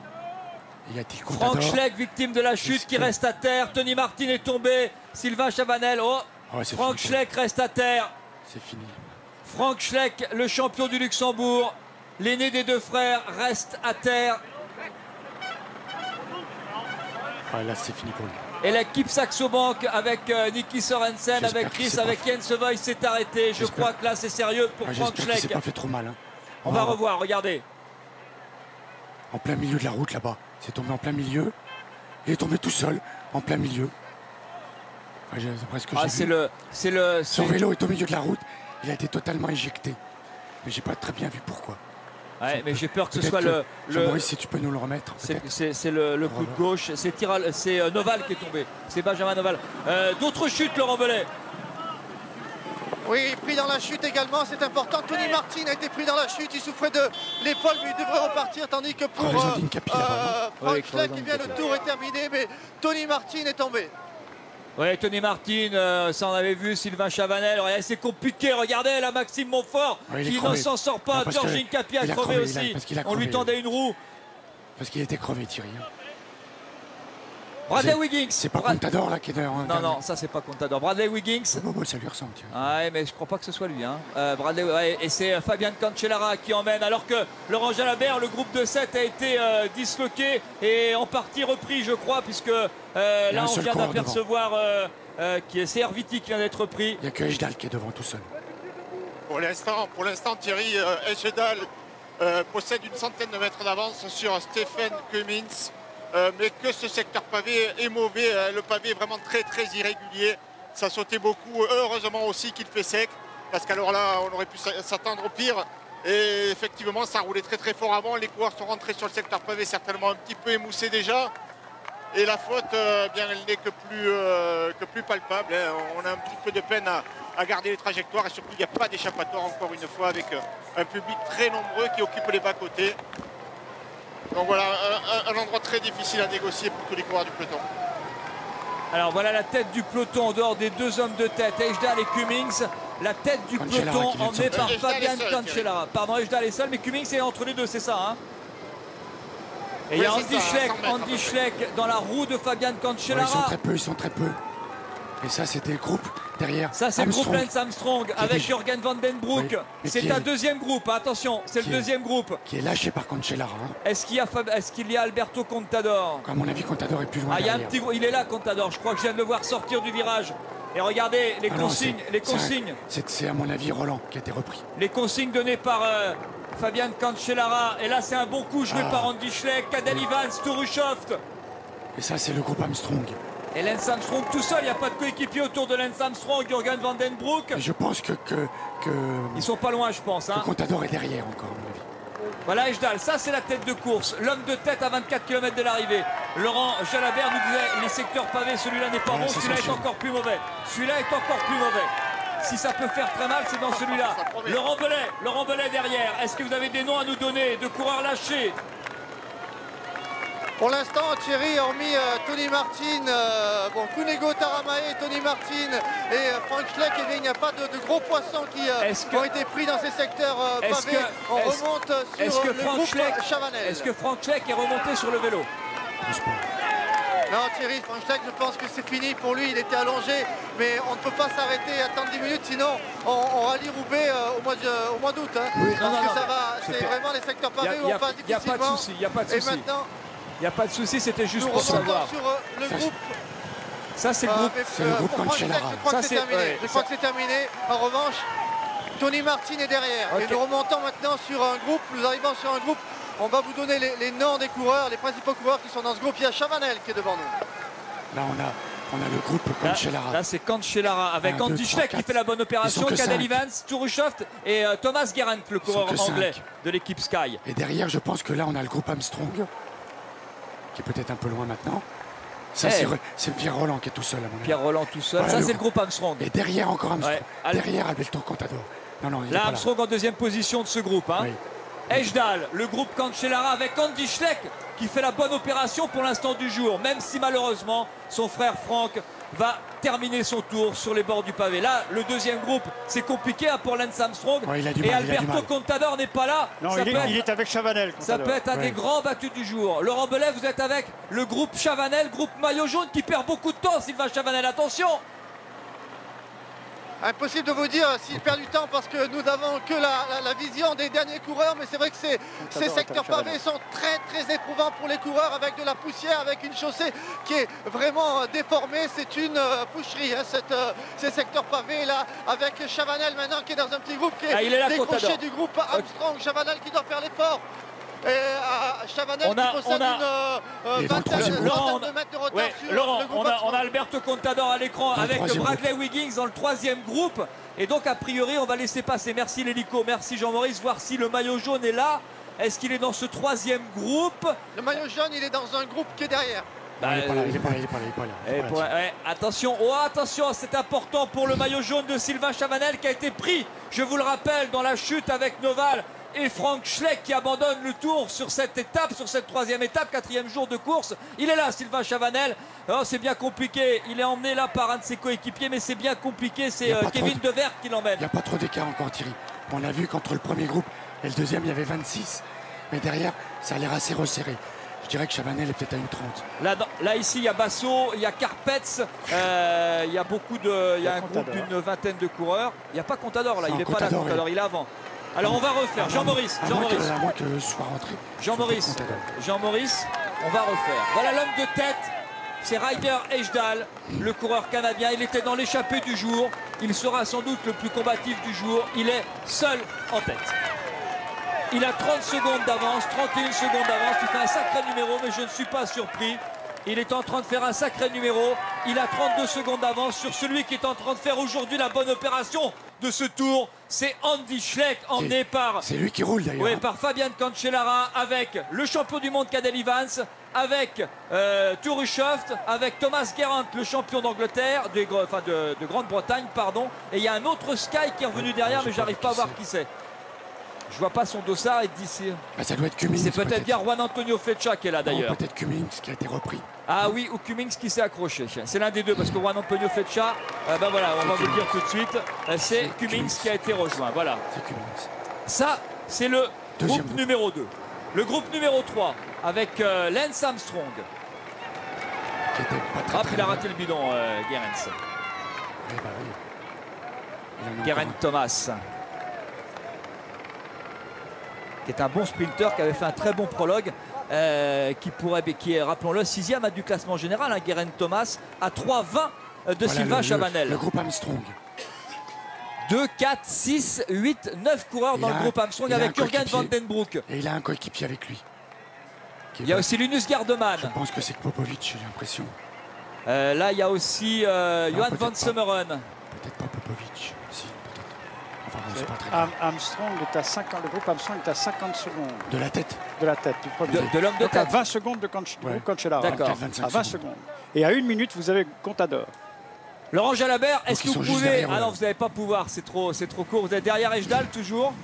Frank Schleck, victime de la chute, qui reste à terre. Tony Martin est tombé. Sylvain Chavanel. Oh, Frank Schleck reste à terre. C'est fini. Frank Schleck, le champion du Luxembourg, l'aîné des deux frères, reste à terre. Ah, là, c'est fini pour lui. Et l'équipe Saxo Bank avec Niki Sorensen, avec Chris, avec Jens Voigt s'est arrêté. Je crois que là, c'est sérieux pour Frank Schleck. Il s'est pas fait trop mal. Hein. On va revoir, regardez. En plein milieu de la route, là-bas. C'est tombé en plein milieu. Il est tombé tout seul, en plein milieu. Son vélo est au milieu de la route. Il a été totalement éjecté. Mais j'ai pas très bien vu pourquoi. Ouais, mais j'ai peur que ce soit le... Maurice, si tu peux nous le remettre. C'est le coup de gauche. C'est Noval qui est tombé. C'est Benjamin Noval. D'autres chutes, Laurent Belay. Oui, pris dans la chute également, c'est important. Tony Martin a été pris dans la chute, il souffrait de l'épaule, mais il devrait repartir. Tandis que pour Frank Schleck, le tour est terminé, mais Tony Martin est tombé. Oui, Tony Martin, ça on avait vu, Sylvain Chavanel. C'est compliqué, regardez là, Maxime Montfort qui ne s'en sort pas. Georgine Capi a crevé aussi. On lui tendait une roue. Parce qu'il était crevé, Thierry. Bradley Wiggins. C'est pas Contador là qui est derrière. Non, ça c'est pas Contador. Bradley Wiggins. Ça lui ressemble. Ouais, mais je crois pas que ce soit lui. Et c'est Fabian Cancellara qui emmène. Alors que Laurent Jalabert, le groupe de 7 a été disloqué et en partie repris, je crois, puisque là on vient d'apercevoir c'est Herviti qui vient d'être pris. Il n'y a que Ejdal qui est devant tout seul. Pour l'instant, Thierry, Ejdal possède une centaine de mètres d'avance sur Stephen Cummins. Mais que ce secteur pavé est mauvais, le pavé est vraiment très très irrégulier, ça sautait beaucoup, heureusement aussi qu'il fait sec, parce qu'alors là on aurait pu s'attendre au pire, et effectivement ça roulait très très fort avant, les coureurs sont rentrés sur le secteur pavé certainement un petit peu émoussés déjà, et la faute bien elle n'est que plus palpable, hein. On a un petit peu de peine à garder les trajectoires, et surtout il n'y a pas d'échappatoire encore une fois, avec un public très nombreux qui occupe les bas-côtés. Donc voilà, un endroit très difficile à négocier pour tous les coureurs du peloton. Alors voilà la tête du peloton en dehors des deux hommes de tête, Ejdal et Cummings. La tête du peloton emmenée par Fabian Cancellara. Pardon, Ejdal est seul, mais Cummings est entre les deux, c'est ça, hein? Et il y a Andy Schleck dans la roue de Fabian Cancellara. Ils sont très peu. Et ça, c'était le groupe derrière. Ça, c'est le groupe Lance Armstrong avec Jürgen Van Den Broek. Oui, c'est un deuxième groupe, attention, c'est le deuxième groupe. Qui est lâché par Cancellara. Est-ce qu'il y a Alberto Contador? À mon avis, Contador est plus loin. Il est là, Contador. Je crois que je viens de le voir sortir du virage. Et regardez les consignes. C'est à mon avis Roland qui a été repris. Les consignes données par Fabian Cancellara. Et là, c'est un bon coup joué par Andy Schleck, Cadel Evans, Tourushoft. Et ça, c'est le groupe Armstrong. Et Lance Armstrong tout seul, il n'y a pas de coéquipier autour de Lance Armstrong, Jürgen Van Den Broek. Je pense que ils sont pas loin, je pense. Hein. Contador est derrière encore, à mon avis. Voilà Ejdal, ça c'est la tête de course. L'homme de tête à 24 km de l'arrivée. Laurent Jalabert nous disait les secteurs pavés, celui-là n'est pas bon, celui-là est encore plus mauvais. Celui-là est encore plus mauvais. Si ça peut faire très mal, c'est dans celui-là. Laurent Belay derrière. Est-ce que vous avez des noms à nous donner de coureurs lâchés? Pour l'instant, Thierry, hormis Tony Martin, Cunego Taramae, Tony Martin et Frank Schleck, il n'y a pas de gros poissons qui ont été pris dans ces secteurs pavés. On remonte sur le groupe Chavanel. Est-ce que Frank Schleck est remonté sur le vélo? Non, Thierry, Frank Schleck, je pense que c'est fini pour lui. Il était allongé, mais on ne peut pas s'arrêter, attendre 10 minutes, sinon on rallie Roubaix au mois d'août. Hein, oui, parce que ça va, c'est vraiment les secteurs pavés où on passe difficilement. Il n'y a pas de souci. Il n'y a pas de souci, c'était juste pour savoir. Sur le groupe Ça, c'est le groupe. C'est le groupe Cancellara. Je crois que c'est terminé. Je crois que c'est terminé. En revanche, Tony Martin est derrière. Okay. Et nous remontons maintenant sur un groupe. Nous arrivons sur un groupe. On va vous donner les noms des coureurs, les principaux coureurs qui sont dans ce groupe. Il y a Chavanel qui est devant nous. Là, on a le groupe Cancellara. Là, c'est Cancellara avec Andy Schleck qui fait la bonne opération, Cadel Evans, Turuchoft et Thomas Geraint, le coureur anglais de l'équipe Sky. Et derrière, je pense que là, on a le groupe Armstrong qui est peut-être un peu loin maintenant. Ça, c'est Pierre Roland qui est tout seul, à mon avis. Pierre Roland tout seul. Voilà, ça, c'est le groupe Armstrong. Et derrière, encore Armstrong. Derrière, Alberto Contador. Non, là, Armstrong en deuxième position de ce groupe. Hein. Oui. Ejdal, le groupe Cancellara avec Andy Schleck qui fait la bonne opération pour l'instant du jour, même si malheureusement son frère Franck va terminer son tour sur les bords du pavé. Là, le deuxième groupe, c'est compliqué pour Lance Armstrong. Et Alberto Contador n'est pas là. Non, il est avec Chavanel. Ça peut être un des grands battus du jour. Laurent Belay, vous êtes avec le groupe Chavanel, groupe maillot jaune qui perd beaucoup de temps. Sylvain Chavanel, attention. Impossible de vous dire s'il perd du temps parce que nous n'avons que la vision des derniers coureurs, mais c'est vrai que ces secteurs pavés sont très éprouvants pour les coureurs avec de la poussière, avec une chaussée qui est vraiment déformée. C'est une boucherie, hein, ces secteurs pavés là, avec Chavanel maintenant qui est dans un petit groupe qui est décroché du groupe Armstrong. Chavanel qui doit faire l'effort. Et Chavanel qui possède une vingtaine de mètres de retard sur Laurent, le groupe on a Alberto Contador à l'écran avec Bradley Wiggins dans le troisième groupe. Et donc a priori on va laisser passer. Merci l'hélico, merci Jean-Maurice. Voir si le maillot jaune est là. Est-ce qu'il est dans ce troisième groupe? Le maillot jaune, il est dans un groupe qui est derrière. Il est pas là. Attention, attention, c'est important pour le maillot jaune de Sylvain Chavanel qui a été pris, je vous le rappelle, dans la chute avec Noval et Franck Schleck qui abandonne le tour sur cette étape, sur cette troisième étape, quatrième jour de course. Il est là, Sylvain Chavanel. Oh, c'est bien compliqué. Il est emmené là par un de ses coéquipiers, mais c'est bien compliqué. C'est Kevin Devert qui l'emmène. Il n'y a pas trop d'écart encore, Thierry. On l'a vu qu'entre le premier groupe et le deuxième, il y avait 26. Mais derrière, ça a l'air assez resserré. Je dirais que Chavanel est peut-être à une 30. Là ici, il y a Basso, il y a Carpetz, il y a beaucoup de. Il y a un groupe d'une vingtaine de coureurs. Il n'y a pas Contador là, il n'est pas là, Contador, il est avant. Alors on va refaire. Jean-Maurice. Jean-Maurice, on va refaire. Voilà l'homme de tête. C'est Ryder Ejdal, le coureur canadien. Il était dans l'échappée du jour. Il sera sans doute le plus combatif du jour. Il est seul en tête. Il a 30 secondes d'avance, 31 secondes d'avance. Il fait un sacré numéro, mais je ne suis pas surpris. Il est en train de faire un sacré numéro. Il a 32 secondes d'avance sur celui qui est en train de faire aujourd'hui la bonne opération de ce tour. C'est Andy Schleck, emmené par... C'est lui qui roule d'ailleurs. Oui, par Fabian Cancellara, avec le champion du monde Cadel Evans, avec Turuchoft, avec Thomas Geraint, le champion d'Angleterre, de Grande-Bretagne, pardon. Et il y a un autre Sky qui est revenu derrière, mais j'arrive pas à voir qui c'est. Je vois pas son dossard et d'ici. Ça doit être Cummings. C'est peut-être bien Juan Antonio Flecha qui est là d'ailleurs. Peut-être Cummings qui a été repris. Ah oui, ou Cummings qui s'est accroché. C'est l'un des deux parce que Juan Antonio Flecha, voilà, on va vous le dire tout de suite. C'est Cummings qui a été rejoint. Voilà. C'est Cummings. Ça, c'est le groupe numéro 2. Le groupe numéro 3 avec Lance Armstrong. Il a raté le bidon, Geraint. Geraint Thomas. Qui est un bon sprinter, qui avait fait un très bon prologue, qui est, rappelons-le, 6e du classement général, hein, Geraint Thomas, à 3,20 de Sylvain Chavanel. Le groupe Armstrong. 2, 4, 6, 8, 9 coureurs dans le groupe Armstrong avec Jürgen Van Den Broek. Et il a un coéquipier avec lui. Il y a aussi Linus Gardeman. Je pense que c'est Popovic, j'ai l'impression. Là, il y a aussi Johan Van Summeren. Peut-être pas Popovic. Si, peut-être. Enfin, bon, pas très Armstrong est à 50, le groupe Armstrong est à 50 secondes. De la tête. De la tête, du premier. De l'homme de tête. À 20 secondes de Cancellara. D'accord. À 20 secondes. Et à 1 minute, vous avez Contador. Laurent Jalabert, est-ce que vous pouvez... Ah non, vous n'allez pas pouvoir, c'est trop court. Vous êtes derrière Ejdal toujours?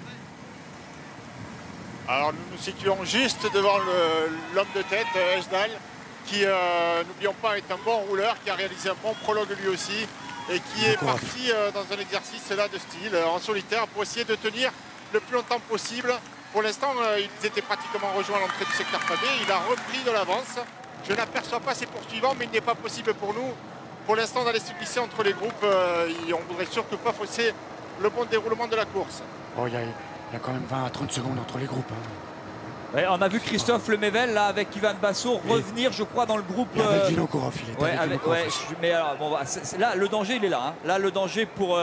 Alors nous nous situons juste devant l'homme de tête, Ejdal, qui, n'oublions pas, est un bon rouleur, qui a réalisé un bon prologue lui aussi, et qui est parti dans un exercice là de style, en solitaire, pour essayer de tenir le plus longtemps possible. Pour l'instant, ils étaient pratiquement rejoints à l'entrée du secteur pavé. Il a repris de l'avance. Je n'aperçois pas ses poursuivants, mais il n'est pas possible pour nous, pour l'instant, d'aller se glisser entre les groupes. On voudrait surtout pas fausser le bon déroulement de la course. Oh, il y a quand même 20 à 30 secondes entre les groupes. Hein. Ouais, on a vu Christophe Lemaivel là avec Ivan Basso revenir, je crois, dans le groupe. Avec Vinokourov, il était mais alors, bon, là, le danger, il est là. Hein. Là, le danger pour,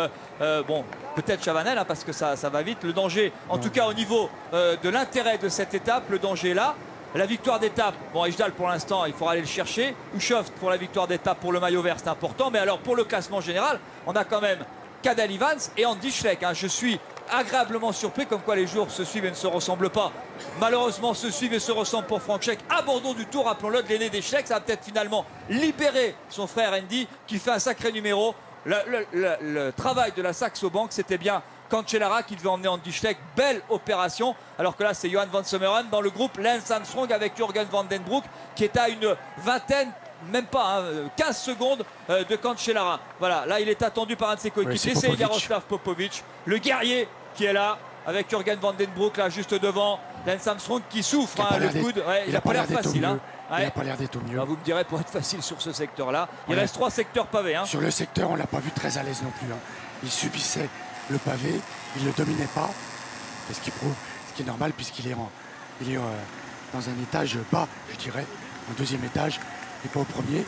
bon, peut-être Chavanel, hein, parce que ça va vite. Le danger, en tout cas, au niveau de l'intérêt de cette étape, le danger est là. La victoire d'étape, bon, Ejdal pour l'instant, il faudra aller le chercher. Ushoft pour la victoire d'étape pour le maillot vert, c'est important. Mais alors, pour le classement général, on a quand même Cadel Evans et Andy Schleck. Hein. Je suis agréablement surpris, comme quoi les jours se suivent et ne se ressemblent pas. Malheureusement, se suivent et se ressemblent pour Frank Schleck. Abandon du tour, rappelons-le, de l'aîné des Schleck. Ça va peut-être finalement libérer son frère Andy, qui fait un sacré numéro. Le travail de la Saxo Bank, c'était bien Cancellara qui devait emmener Andy Schleck. Belle opération. Alors que là, c'est Johan van Sommeren dans le groupe Lance Armstrong avec Jürgen van den Broek, qui est à une vingtaine, même pas, 15 secondes de Cancellara. Voilà, là, il est attendu par un de ses coéquipiers, c'est Jaroslav Popovic, le guerrier qui est là, avec Jürgen van den Broek là juste devant. Lance Armstrong qui souffre, le coude. Ouais, il n'a pas l'air facile. Hein. Il n'a pas l'air d'être au mieux. Alors vous me direz, pour être facile sur ce secteur-là, il reste 3 secteurs pavés. Hein. Sur le secteur, on ne l'a pas vu très à l'aise non plus. Hein. Il subissait le pavé, il ne le dominait pas. Ce qui est normal puisqu'il est, dans un étage bas, je dirais, en deuxième étage, et pas au premier,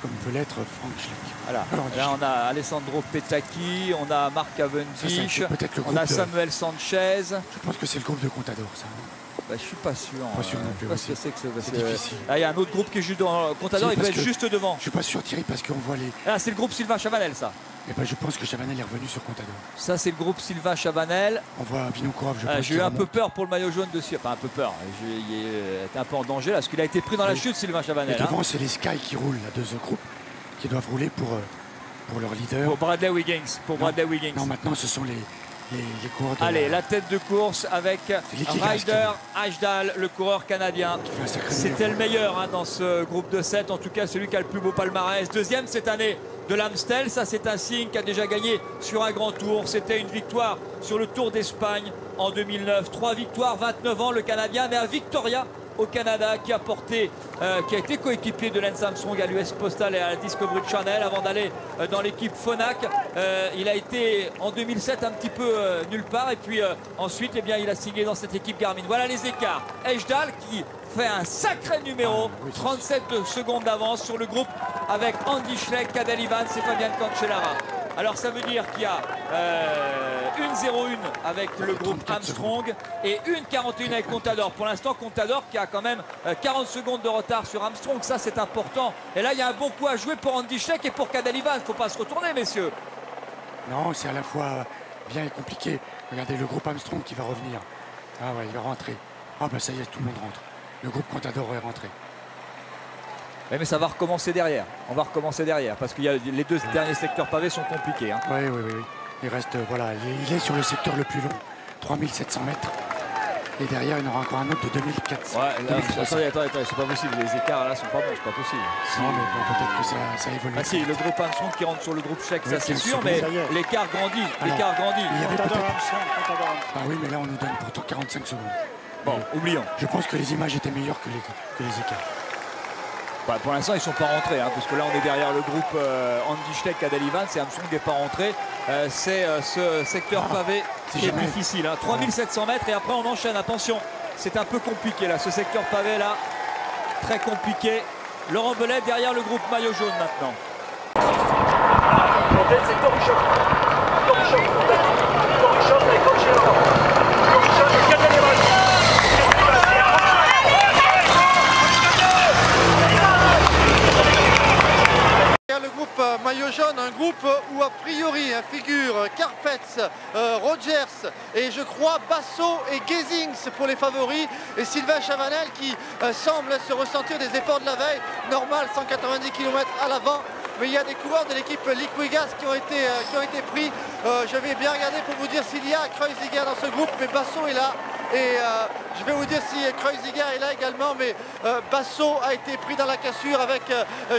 comme peut l'être Frank Schleck. Voilà. Là, on a Alessandro Petacchi, on a Marc Cavendish, on a Samuel Sanchez. Je pense que c'est le groupe de Contador, ça. Bah, je suis pas sûr. Pas sûr non plus. C'est difficile. Là, il y a un autre groupe qui est juste devant. Contador, il peut être juste devant. Je suis pas sûr, Thierry, parce qu'on voit les. Ah, c'est le groupe Sylvain Chavanel, ça. Et ben, je pense que Chavanel est revenu sur Contador. Ça, c'est le groupe Sylvain Chavanel. On voit Vinokourov, je pense. J'ai eu un peu peur pour le maillot jaune dessus. Enfin, un peu peur. Il était un peu en danger là, parce qu'il a été pris dans la chute, Sylvain Chavanel. Et devant, c'est les Sky qui roulent, là, deux groupes, qui doivent rouler pour leur leader. Pour Bradley Wiggins. Non, maintenant, ce sont les coureurs. Allez, la tête de course avec Ryder Ajdal, le coureur canadien. C'était le meilleur dans ce groupe de 7, en tout cas celui qui a le plus beau palmarès. Deuxième cette année de l'Amstel, ça c'est un signe qui a déjà gagné sur un grand tour. C'était une victoire sur le Tour d'Espagne en 2009. 3 victoires, 29 ans le Canadien, mais à Victoria au Canada, qui a été coéquipier de Lance Armstrong à l'US Postal et à la Discovery Channel avant d'aller dans l'équipe Phonak. Il a été en 2007 un petit peu nulle part, et puis ensuite il a signé dans cette équipe Garmin. Voilà les écarts. Ejdal qui fait un sacré numéro, 37 secondes d'avance sur le groupe avec Andy Schleck, Cadel Evans et Fabian Cancellara. Alors ça veut dire qu'il y a 1-0-1 avec le groupe Armstrong et 1-41 avec Contador. Pour l'instant, Contador qui a quand même 40 secondes de retard sur Armstrong, ça c'est important. Et là, il y a un bon coup à jouer pour Andy Schleck et pour Cadel Evans. Il ne faut pas se retourner, messieurs. Non, c'est à la fois bien et compliqué. Regardez le groupe Armstrong qui va revenir. Ah ouais, il va rentrer. Ah bah ça y est, tout le monde rentre. Le groupe Contador est rentré. Mais ça va recommencer derrière. On va recommencer derrière parce que les 2 derniers secteurs pavés sont compliqués. Hein. Oui. Il reste, voilà, il est sur le secteur le plus long, 3700 mètres. Et derrière, il y en aura encore un autre de 2400. Ouais, là, attendez, c'est pas possible. Les écarts là sont pas bons, c'est pas possible. Non, mais bon, peut-être que ça évolue. Ah si, le groupe Armstrong qui rentre sur le groupe Schleck, ça c'est sûr, mais l'écart grandit. L'écart grandit. Ah oui, mais là, on nous donne pourtant 45 secondes. Bon, oublions. Je pense que les images étaient meilleures que les écarts. Bah, pour l'instant, ils ne sont pas rentrés, parce que là, on est derrière le groupe Andy Schleck, Cadel Evans, et Armstrong n'est pas rentré. C'est ce secteur pavé qui est difficile. 3700 mètres, et après, on enchaîne. Attention, c'est un peu compliqué, là, ce secteur pavé, là, très compliqué. Laurent Bellet derrière le groupe maillot jaune, maintenant. C'est Torichov avec Cancellara. Torichov et Cadel Evans. Le groupe maillot jaune, un groupe où a priori figure Karpets, Rogers et je crois Basso et Gezings pour les favoris, et Sylvain Chavanel qui semble se ressentir des efforts de la veille. Normal, 190 km à l'avant, mais il y a des coureurs de l'équipe Liquigas qui ont été pris. Je vais bien regarder pour vous dire s'il y a Kreuziger dans ce groupe, mais Basso est là. Et je vais vous dire si Kreuziger est là également, mais Basso a été pris dans la cassure avec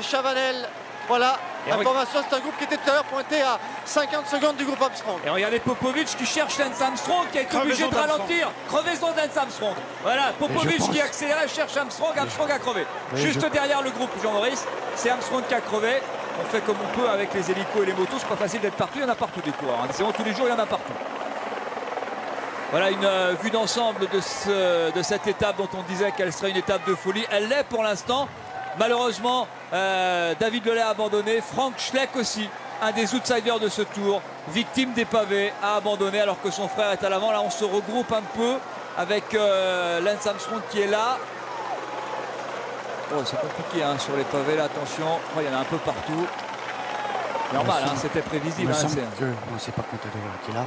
Chavanel. Voilà, l'information, c'est un groupe qui était tout à l'heure pointé à 50 secondes du groupe Armstrong. Et regardez Popovic qui cherche Lance Armstrong, qui a été obligé de ralentir. Crevaison de Lance Armstrong. Voilà, Popovic qui accélérait, cherche Armstrong, Armstrong a crevé. Juste derrière le groupe Jean-Maurice, c'est Armstrong qui a crevé. On fait comme on peut avec les hélicos et les motos, c'est pas facile d'être partout, il y en a partout des coureurs. Tous les jours, il y en a partout. Voilà une vue d'ensemble de cette étape dont on disait qu'elle serait une étape de folie. Elle l'est pour l'instant. Malheureusement, David Lelay a abandonné. Frank Schleck aussi, un des outsiders de ce tour, victime des pavés, a abandonné alors que son frère est à l'avant. Là, on se regroupe un peu avec Lance Armstrong qui est là. Oh, c'est compliqué hein, sur les pavés, là, attention. Oh, il y en a un peu partout. Normal, hein, c'était prévisible. On ne sait pas Contador qui est là.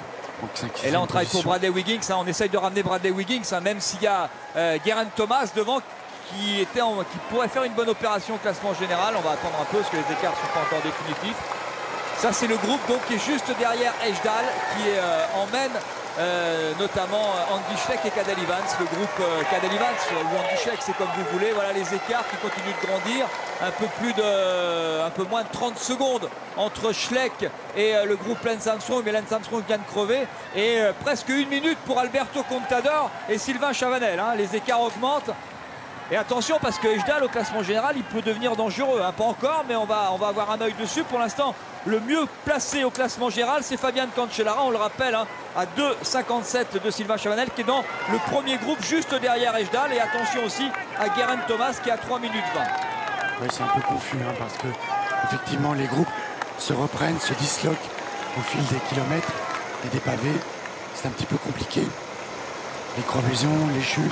Et là, on travaille pour Bradley Wiggins. Hein, on essaye de ramener Bradley Wiggins, hein, même s'il y a Geraint Thomas devant qui pourrait faire une bonne opération au classement général. On va attendre un peu parce que les écarts ne sont pas encore définitifs. Ça, c'est le groupe donc, qui est juste derrière Ejdal, qui emmène notamment Andy Schleck et Cadel Evans. Le groupe Cadel Evans ou Andy Schleck, c'est comme vous voulez. Voilà les écarts qui continuent de grandir. Un peu moins de 30 secondes entre Schleck et le groupe Lance Armstrong. Mais Lance Armstrong vient de crever. Et presque 1 minute pour Alberto Contador et Sylvain Chavanel. Hein. Les écarts augmentent. Et attention parce que Ejdal au classement général il peut devenir dangereux, hein. Pas encore mais on va avoir un œil dessus. Pour l'instant le mieux placé au classement général c'est Fabian Cancellara, on le rappelle hein, à 2,57 de Sylvain Chavanel qui est dans le premier groupe juste derrière Ejdal. Et attention aussi à Geraint Thomas qui est à 3 minutes 20. Oui, c'est un peu confus hein, parce que effectivement les groupes se reprennent, se disloquent au fil des kilomètres et des pavés. C'est un petit peu compliqué. Les crevaisons, les chutes.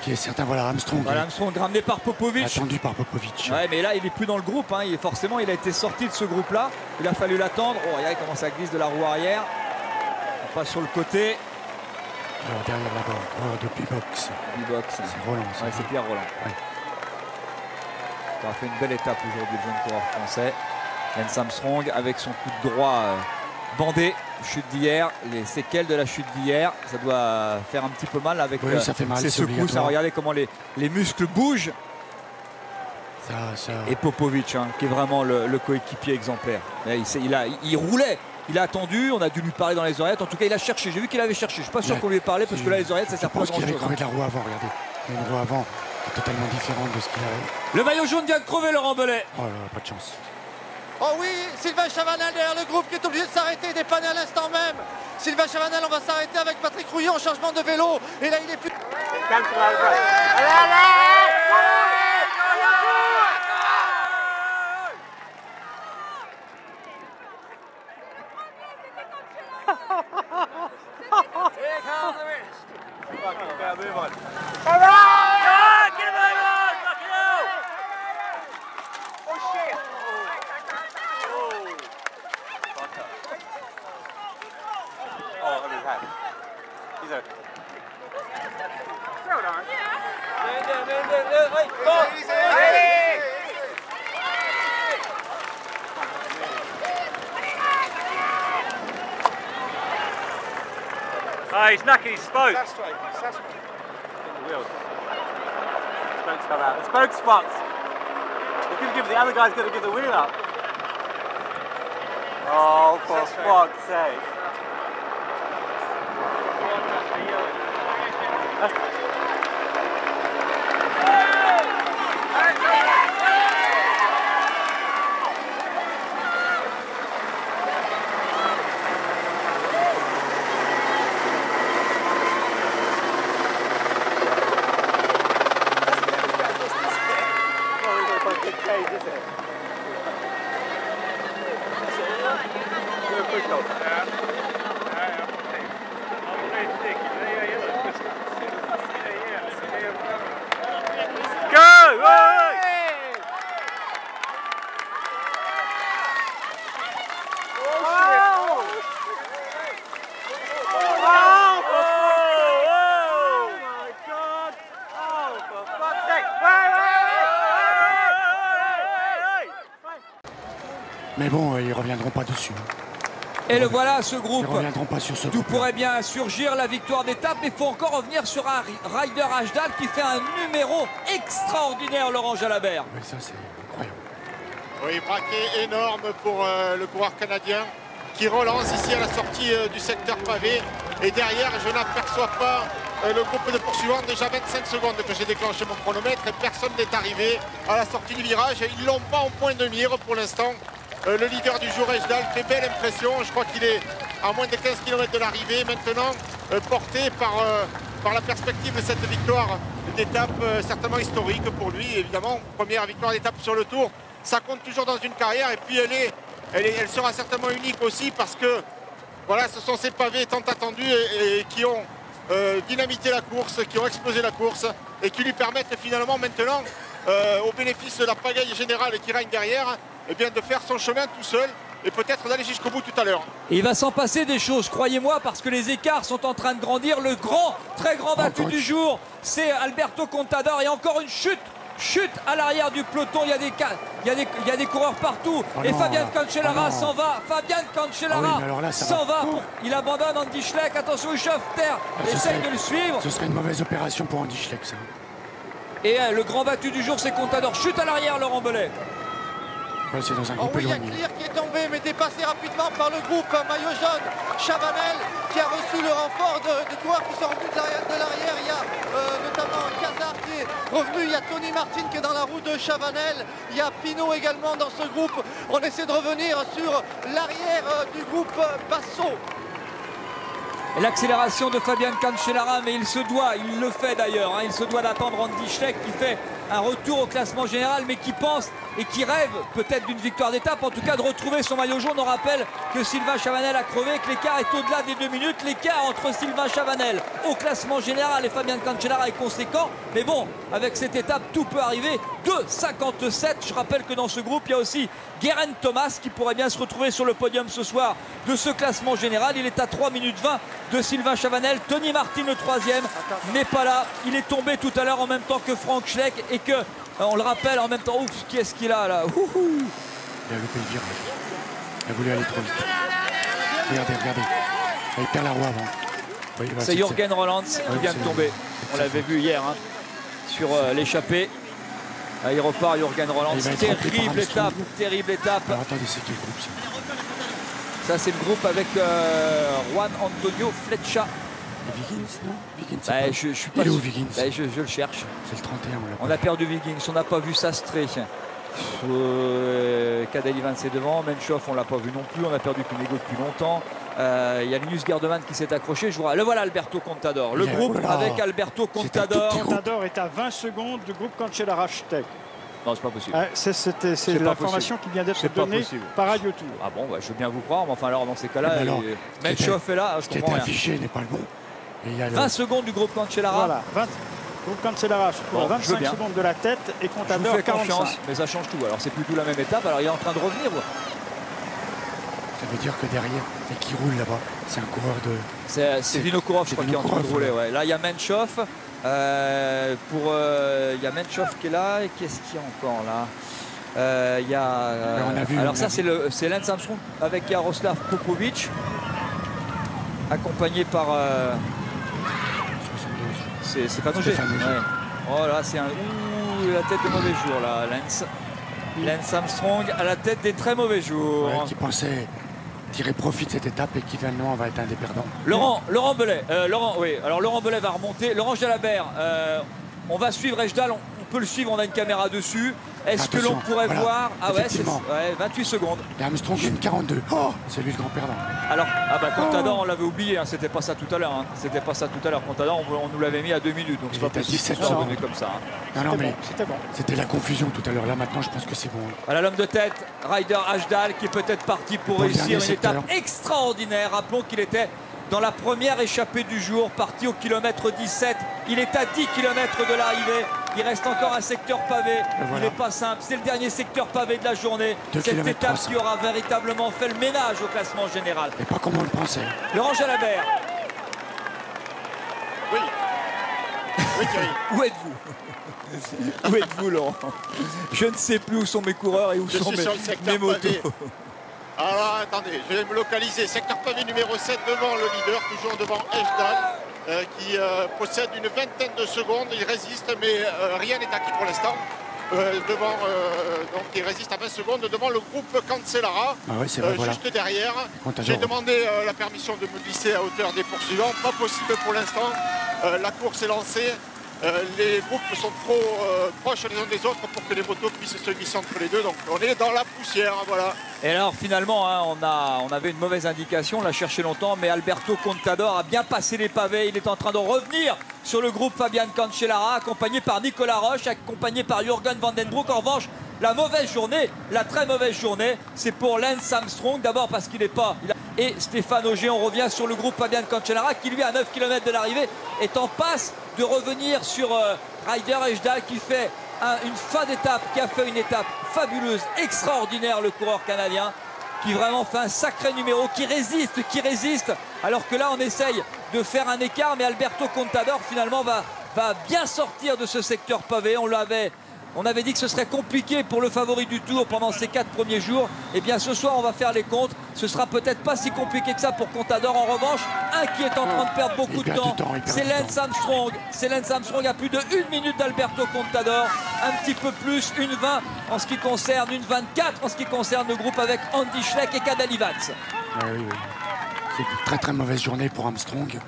Qui est certain, voilà Armstrong. Voilà Armstrong ramené par Popovic. Attendu par Popovic. Ouais, mais là il est plus dans le groupe. Hein. Forcément il a été sorti de ce groupe là. Il a fallu l'attendre. Oh regarde comment ça glisse de la roue arrière. On passe sur le côté. Alors, derrière là-bas, de Bibox. C'est Roland. C'est Pierre Roland. Ouais. On a fait une belle étape aujourd'hui le jeune coureur français. Lance Armstrong avec son coup de droit bandé. Chute d'hier, les séquelles de la chute d'hier, ça doit faire un petit peu mal avec ça fait mal, ces secousses. Regardez comment les muscles bougent. Et Popovic, hein, qui est vraiment le coéquipier exemplaire. Il roulait, il a attendu, on a dû lui parler dans les oreillettes. En tout cas, il a cherché. J'ai vu qu'il avait cherché. Je ne suis pas sûr qu'on lui ait parlé parce que là, les oreillettes, ça sert pas à grand chose. Il avait crevé de la roue avant, regardez. Il y a une roue avant qui est totalement différente de ce qu'il avait. Le maillot jaune vient de crever, Laurent Belay. Oh là, pas de chance. Oh oui, Sylvain Chavanel derrière le groupe qui est obligé de s'arrêter, dépanner à l'instant même. Sylvain Chavanel, on va s'arrêter avec Patrick Rouillon en changement de vélo. Et là, il est plus... He's knacking his spokes. That's straight. That's straight. The wheels. Spokes come out. The spokes fucked. The other guy's going to give the wheel up. Oh, for fuck's sake. Mais bon, ils ne reviendront pas dessus. Et le voilà, ce groupe. Ils ne reviendront pas sur ce groupe. Tout pourrait bien surgir la victoire d'étape, mais il faut encore revenir sur un Ryder Ejdal qui fait un numéro extraordinaire, Laurent Jalabert. Oui, ça c'est incroyable. Oui, braquet énorme pour le coureur canadien qui relance ici à la sortie du secteur pavé. Et derrière, je n'aperçois pas le groupe de poursuivants. Déjà 25 secondes que j'ai déclenché mon chronomètre et personne n'est arrivé à la sortie du virage. Ils ne l'ont pas en point de mire pour l'instant. Le leader du jour, Ejdal, fait belle impression. Je crois qu'il est à moins de 15 km de l'arrivée. Maintenant, porté par la perspective de cette victoire d'étape certainement historique pour lui. Évidemment, première victoire d'étape sur le Tour, ça compte toujours dans une carrière. Et puis elle sera certainement unique aussi parce que voilà, ce sont ces pavés tant attendus et qui ont dynamité la course, qui ont explosé la course et qui lui permettent finalement maintenant, au bénéfice de la pagaille générale qui règne derrière, eh bien, de faire son chemin tout seul et peut-être d'aller jusqu'au bout tout à l'heure. Il va s'en passer des choses, croyez-moi, parce que les écarts sont en train de grandir. Le très grand battu du jour, c'est Alberto Contador et encore une chute à l'arrière du peloton. Il y a des coureurs partout. Et Fabian Cancellara s'en va. Fabian Cancellara s'en va. Il abandonne Andy Schleck. Attention, Schofter essaye de le suivre. Ce serait une mauvaise opération pour Andy Schleck, ça. Et le grand battu du jour, c'est Contador. Chute à l'arrière, Laurent Belay. C'est dans un groupe il y a éloigné. Clear qui est tombé, mais dépassé rapidement par le groupe maillot jaune. Chavanel qui a reçu le renfort de coureurs qui sont revenus de l'arrière. Il y a notamment Cazard qui est revenu. Il y a Tony Martin qui est dans la roue de Chavanel. Il y a Pinot également dans ce groupe. On essaie de revenir sur l'arrière du groupe Basso. L'accélération de Fabian Cancellara, mais il le fait d'ailleurs, il se doit d'attendre Andy Schleck qui fait un retour au classement général, mais qui pense et qui rêve peut-être d'une victoire d'étape, en tout cas de retrouver son maillot jaune. On rappelle que Sylvain Chavanel a crevé, que l'écart est au-delà des 2 minutes. L'écart entre Sylvain Chavanel au classement général et Fabian Cancellara est conséquent, mais bon, avec cette étape, tout peut arriver. 2,57. Je rappelle que dans ce groupe, il y a aussi Geraint Thomas qui pourrait bien se retrouver sur le podium ce soir de ce classement général. Il est à 3 minutes 20 de Sylvain Chavanel. Tony Martin, le troisième, n'est pas là. Il est tombé tout à l'heure en même temps que Frank Schleck et que, on le rappelle en même temps, ouf, qui est-ce qu'il a là? Il a loupé le virage. Il a voulu aller trop vite. Regardez. Il perd la roue avant. Oui, c'est Jürgen Roland qui vient de tomber. On l'avait vu hier sur l'échappée. Il repart Jürgen Roland. Terrible étape. Alors, attendez, c'est quel groupe ça? Ça, c'est le groupe avec Juan Antonio Flecha. Viggins, non Viggins, je suis pas sûr. Viggins, je le cherche. C'est le 31. On a perdu Viggins, on n'a pas vu Sastré. Cadel Evans est devant, Menchoff on l'a pas vu non plus, on a perdu Cunego depuis longtemps. Il y a Linus Gerdeman qui s'est accroché. Le voilà, Alberto Contador. Le groupe avec Alberto Contador. Contador est à 20 secondes du groupe Cancellara-Schleck. Non, c'est pas possible. C'est l'information qui vient d'être donnée par Radio Tour. Ah bon, je veux bien vous croire, mais enfin alors dans ces cas-là, Menchoff est là. Ce qui était affiché n'est pas le bon. 20 secondes du groupe Cancellara. Voilà, groupe Cancellara pour 25 secondes de la tête et Contador 45. Mais ça change tout. Alors c'est plus tout la même étape. Alors il est en train de revenir. Ça veut dire que derrière, et qui roule là-bas, c'est un coureur de... C'est Vinokourov, je crois, qui est en train de rouler. Ouais. Là, il y a Menchoff. Il y a Menchoff qui est là. Et qu'est-ce qu'il y a encore là? Il y a... alors ça, c'est Lance Armstrong avec Jaroslav Popovic, accompagné par... c'est pas Nogé. Oh là, c'est la tête de mauvais jour là, Lance Armstrong à la tête des très mauvais jours. Ouais, qui pensait tirer profit de cette étape et qui finalement va être un des perdants. Laurent Belay. Laurent Belay va remonter. Laurent Jalabert, on va suivre Ejdal. On peut le suivre, on a une caméra dessus. Est-ce que l'on pourrait voir... Ah ouais, c'est 28 secondes. Et Armstrong une 42. Oh, c'est lui le grand perdant. Alors, Contador, on l'avait oublié, c'était pas ça tout à l'heure. C'était pas ça tout à l'heure. Contador, on nous l'avait mis à 2 minutes. Donc c'est pas possible que ça revenait comme ça. Non, mais c'était la confusion tout à l'heure. Là, maintenant, je pense que c'est bon. Voilà l'homme de tête, Ryder Ashdal, qui est peut-être parti pour réussir une étape extraordinaire. Rappelons qu'il était dans la première échappée du jour, parti au kilomètre 17. Il est à 10 km de l'arrivée. Il reste encore un secteur pavé. Il n'est pas simple. C'est le dernier secteur pavé de la journée. Cette étape qui aura véritablement fait le ménage au classement général. Et pas comme on le pensait. Laurent Jalabert. Oui. Oui, Thierry. Où êtes-vous? Où êtes-vous, Laurent? Je ne sais plus où sont mes coureurs et où sont mes motos. Alors attendez, je vais me localiser. Secteur pavé numéro 7 devant le leader, toujours devant Ejdal, qui possède une vingtaine de secondes. Il résiste, mais rien n'est acquis pour l'instant. Donc il résiste à 20 secondes devant le groupe Cancellara. Ah ouais, c'est vrai, voilà. Juste derrière. J'ai demandé la permission de me glisser à hauteur des poursuivants. Pas possible pour l'instant. La course est lancée. Les groupes sont trop proches les uns des autres pour que les motos puissent se glisser entre les deux. Donc on est dans la poussière, voilà. Et alors finalement, hein, on avait une mauvaise indication, on l'a cherché longtemps, mais Alberto Contador a bien passé les pavés. Il est en train de revenir sur le groupe Fabian Cancellara, accompagné par Nicolas Roche, accompagné par Jürgen Van Den Broek. En revanche, la mauvaise journée, la très mauvaise journée, c'est pour Lance Armstrong. D'abord parce qu'il n'est pas... Et Stéphane Ogier, on revient sur le groupe Fabian Cancellara qui lui à 9 km de l'arrivée est en passe de revenir sur Ryder Hesjedal qui fait une fin d'étape, qui a fait une étape fabuleuse, extraordinaire, le coureur canadien, qui vraiment fait un sacré numéro, qui résiste, alors que là on essaye de faire un écart, mais Alberto Contador finalement va bien sortir de ce secteur pavé. On avait dit que ce serait compliqué pour le favori du Tour pendant ces 4 premiers jours. Et bien ce soir on va faire les comptes. Ce sera peut-être pas si compliqué que ça pour Contador. En revanche, un qui est en train de perdre beaucoup de temps, c'est Lance Armstrong. C'est Lance Armstrong à plus de 1 minute d'Alberto Contador. Un petit peu plus, 1,20 en ce qui concerne, 1,24 en ce qui concerne le groupe avec Andy Schleck et Cadel Evans. Oui. C'est une très très mauvaise journée pour Armstrong.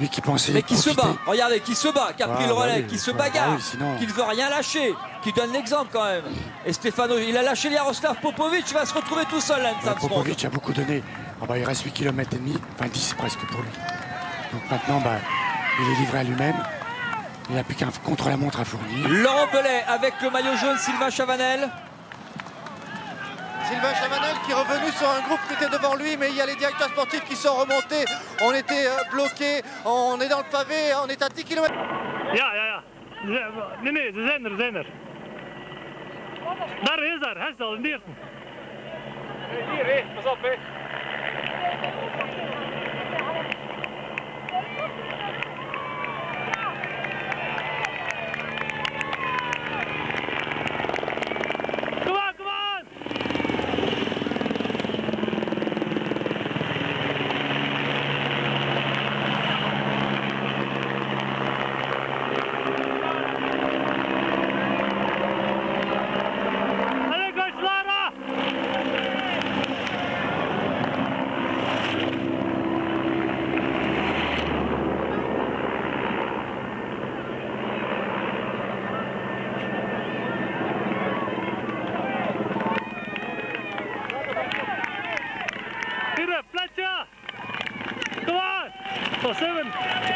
Lui qui pensait. Mais qui se bat, regardez, qui se bat, qui a pris le relais, qui se bagarre, qui ne veut rien lâcher, qui donne l'exemple quand même. Et Stefano, il a lâché Jaroslav Popovic, il va se retrouver tout seul, Lance Armstrong. Popovic a beaucoup donné. Il reste 8 km et demi, enfin 10 presque pour lui. Donc maintenant, il est livré à lui-même. Il n'a plus qu'un contre-la-montre à fournir. Laurent Belay avec le maillot jaune, Sylvain Chavanel. Sylvain Chavanel qui est revenu sur un groupe qui était devant lui, mais il y a les directeurs sportifs qui sont remontés. On était bloqués, on est dans le pavé, on est à 10 km. Ja. Nee, ze zijn er. Daar is er, Hessel, in de eerste. Hier, hé, pas op, hé.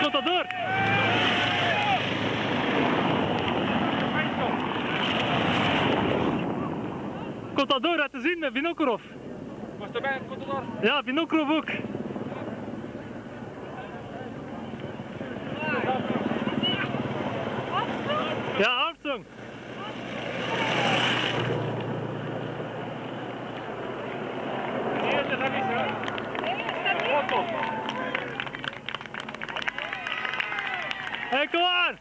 Contador! Contador, laat te zien met Vinokurov. Was erbij het Contador? Ja, Vinokurov ook. Ja, Armstrong. Hé, kom aan!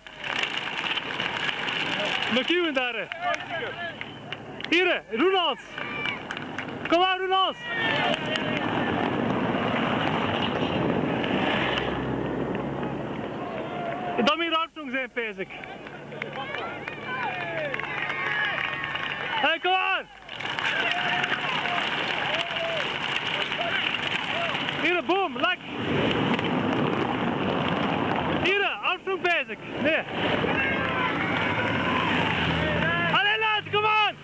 McEwen daar. Hier, Roelands. Kom aan, Roelands. Dan moet Armstrong zijn, pees ik. Hé, kom aan! Hier, boom, lek. Hier, Armstrong bezig. Nee. Allee, laat, kom aan!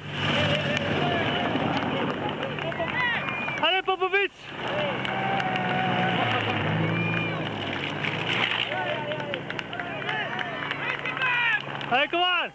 Allee, Popovic! Allez, kom aan!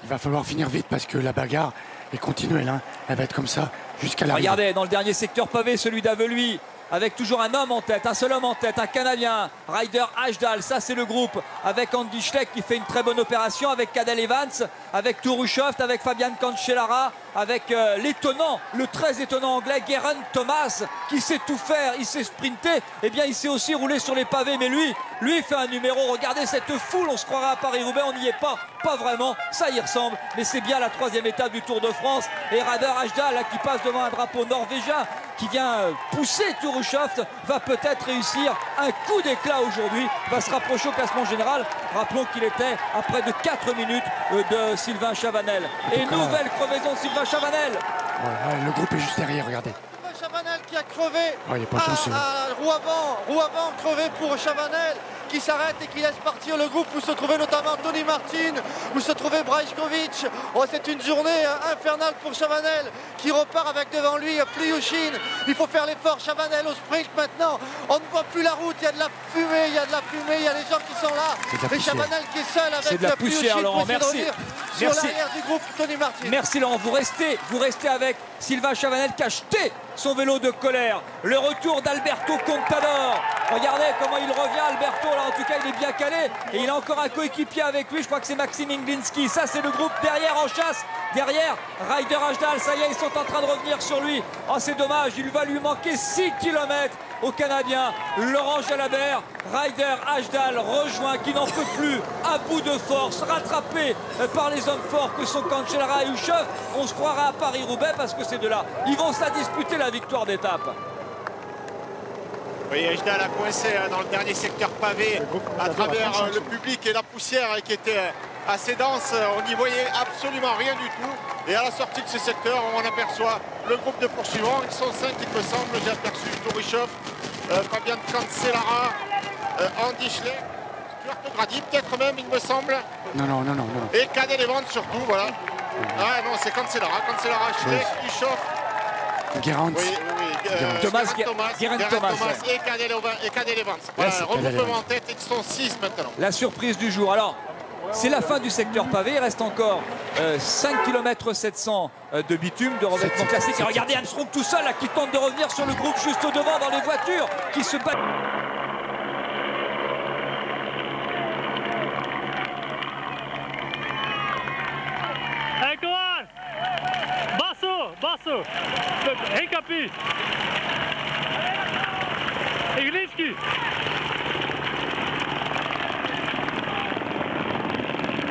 Il va falloir finir vite parce que la bagarre est continuelle. Hein. Elle va être comme ça jusqu'à l'arrivée. Regardez, dans le dernier secteur pavé, celui d'Aveluy, avec toujours un homme en tête, un seul homme en tête, un Canadien, Ryder Hesjedal. Ça, c'est le groupe avec Andy Schleck qui fait une très bonne opération, avec Cadel Evans, avec Turushov, avec Fabian Cancellara, avec l'étonnant, le très étonnant anglais Geraint Thomas qui sait tout faire, il sait sprinter, et bien il sait aussi rouler sur les pavés, mais lui il fait un numéro. Regardez cette foule, on se croirait à Paris-Roubaix, on n'y est pas vraiment, ça y ressemble, mais c'est bien la 3e étape du Tour de France. Et Ryder Hesjedal qui passe devant un drapeau norvégien qui vient pousser Turushov, va peut-être réussir un coup d'éclat aujourd'hui, va se rapprocher au classement général. Rappelons qu'il était à près de 4 minutes de Sylvain Chavanel. Et nouvelle crevaison de Sylvain Chavanel. Le groupe est juste derrière, regardez. Chavanel qui a crevé il est pas chanceux. Roue avant crevé pour Chavanel qui s'arrête et qui laisse partir le groupe où se trouvait notamment Tony Martin, où se trouvait Brajkovic. Oh, c'est une journée infernale pour Chavanel qui repart avec devant lui Pliouchine. Il faut faire l'effort, Chavanel au sprint maintenant. On ne voit plus la route, il y a de la fumée, il y a de la fumée, il y a les gens qui sont là. Et Chavanel qui est seul avec la poussière, Laurent. Merci. Sur l'arrière du groupe Tony Martin. Merci Laurent, vous restez avec Sylvain Chavanel qui a jeté son vélo de colère. Le retour d'Alberto Contador. Regardez comment il revient, Alberto. Là, en tout cas, il est bien calé. Et il a encore un coéquipier avec lui. Je crois que c'est Maxime Inglinski. Ça, c'est le groupe derrière en chasse. Derrière, Ryder Ashdal. Ça y est, ils sont en train de revenir sur lui. Oh, c'est dommage. Il va lui manquer 6 km au Canadien. Laurent Jalabert, Ryder Ashdal rejoint, qui n'en peut plus, à bout de force, rattrapé par les hommes forts que sont Cancellara et Ushov. On se croira à Paris-Roubaix parce que ces deux-là, ils vont se la disputer la victoire d'étape. Oui, Ashdal a coincé dans le dernier secteur pavé à travers le public et la poussière qui était assez dense. On n'y voyait absolument rien du tout. Et à la sortie de ce secteur, on aperçoit le groupe de poursuivants. Ils sont 5, il me semble. J'ai aperçu Tourichov, Fabian Cancellara, Andy Schleck, Stuart Grady, peut-être même, il me semble. Non. Et Cadel Evans surtout, voilà. Ah non, c'est Cancellara, Schleck, Ushov. Guérant. Oui. Thomas et Cadel Evans. Voilà, regroupement en tête, ils sont 6 maintenant. La surprise du jour. Alors, c'est la fin du secteur pavé. Il reste encore 5 km 700 de bitume, de revêtement classique. Et regardez Armstrong tout seul là, qui tente de revenir sur le groupe juste au devant dans les voitures qui se battent. Hey, come on! Basso! Hinkapi! Iglinski!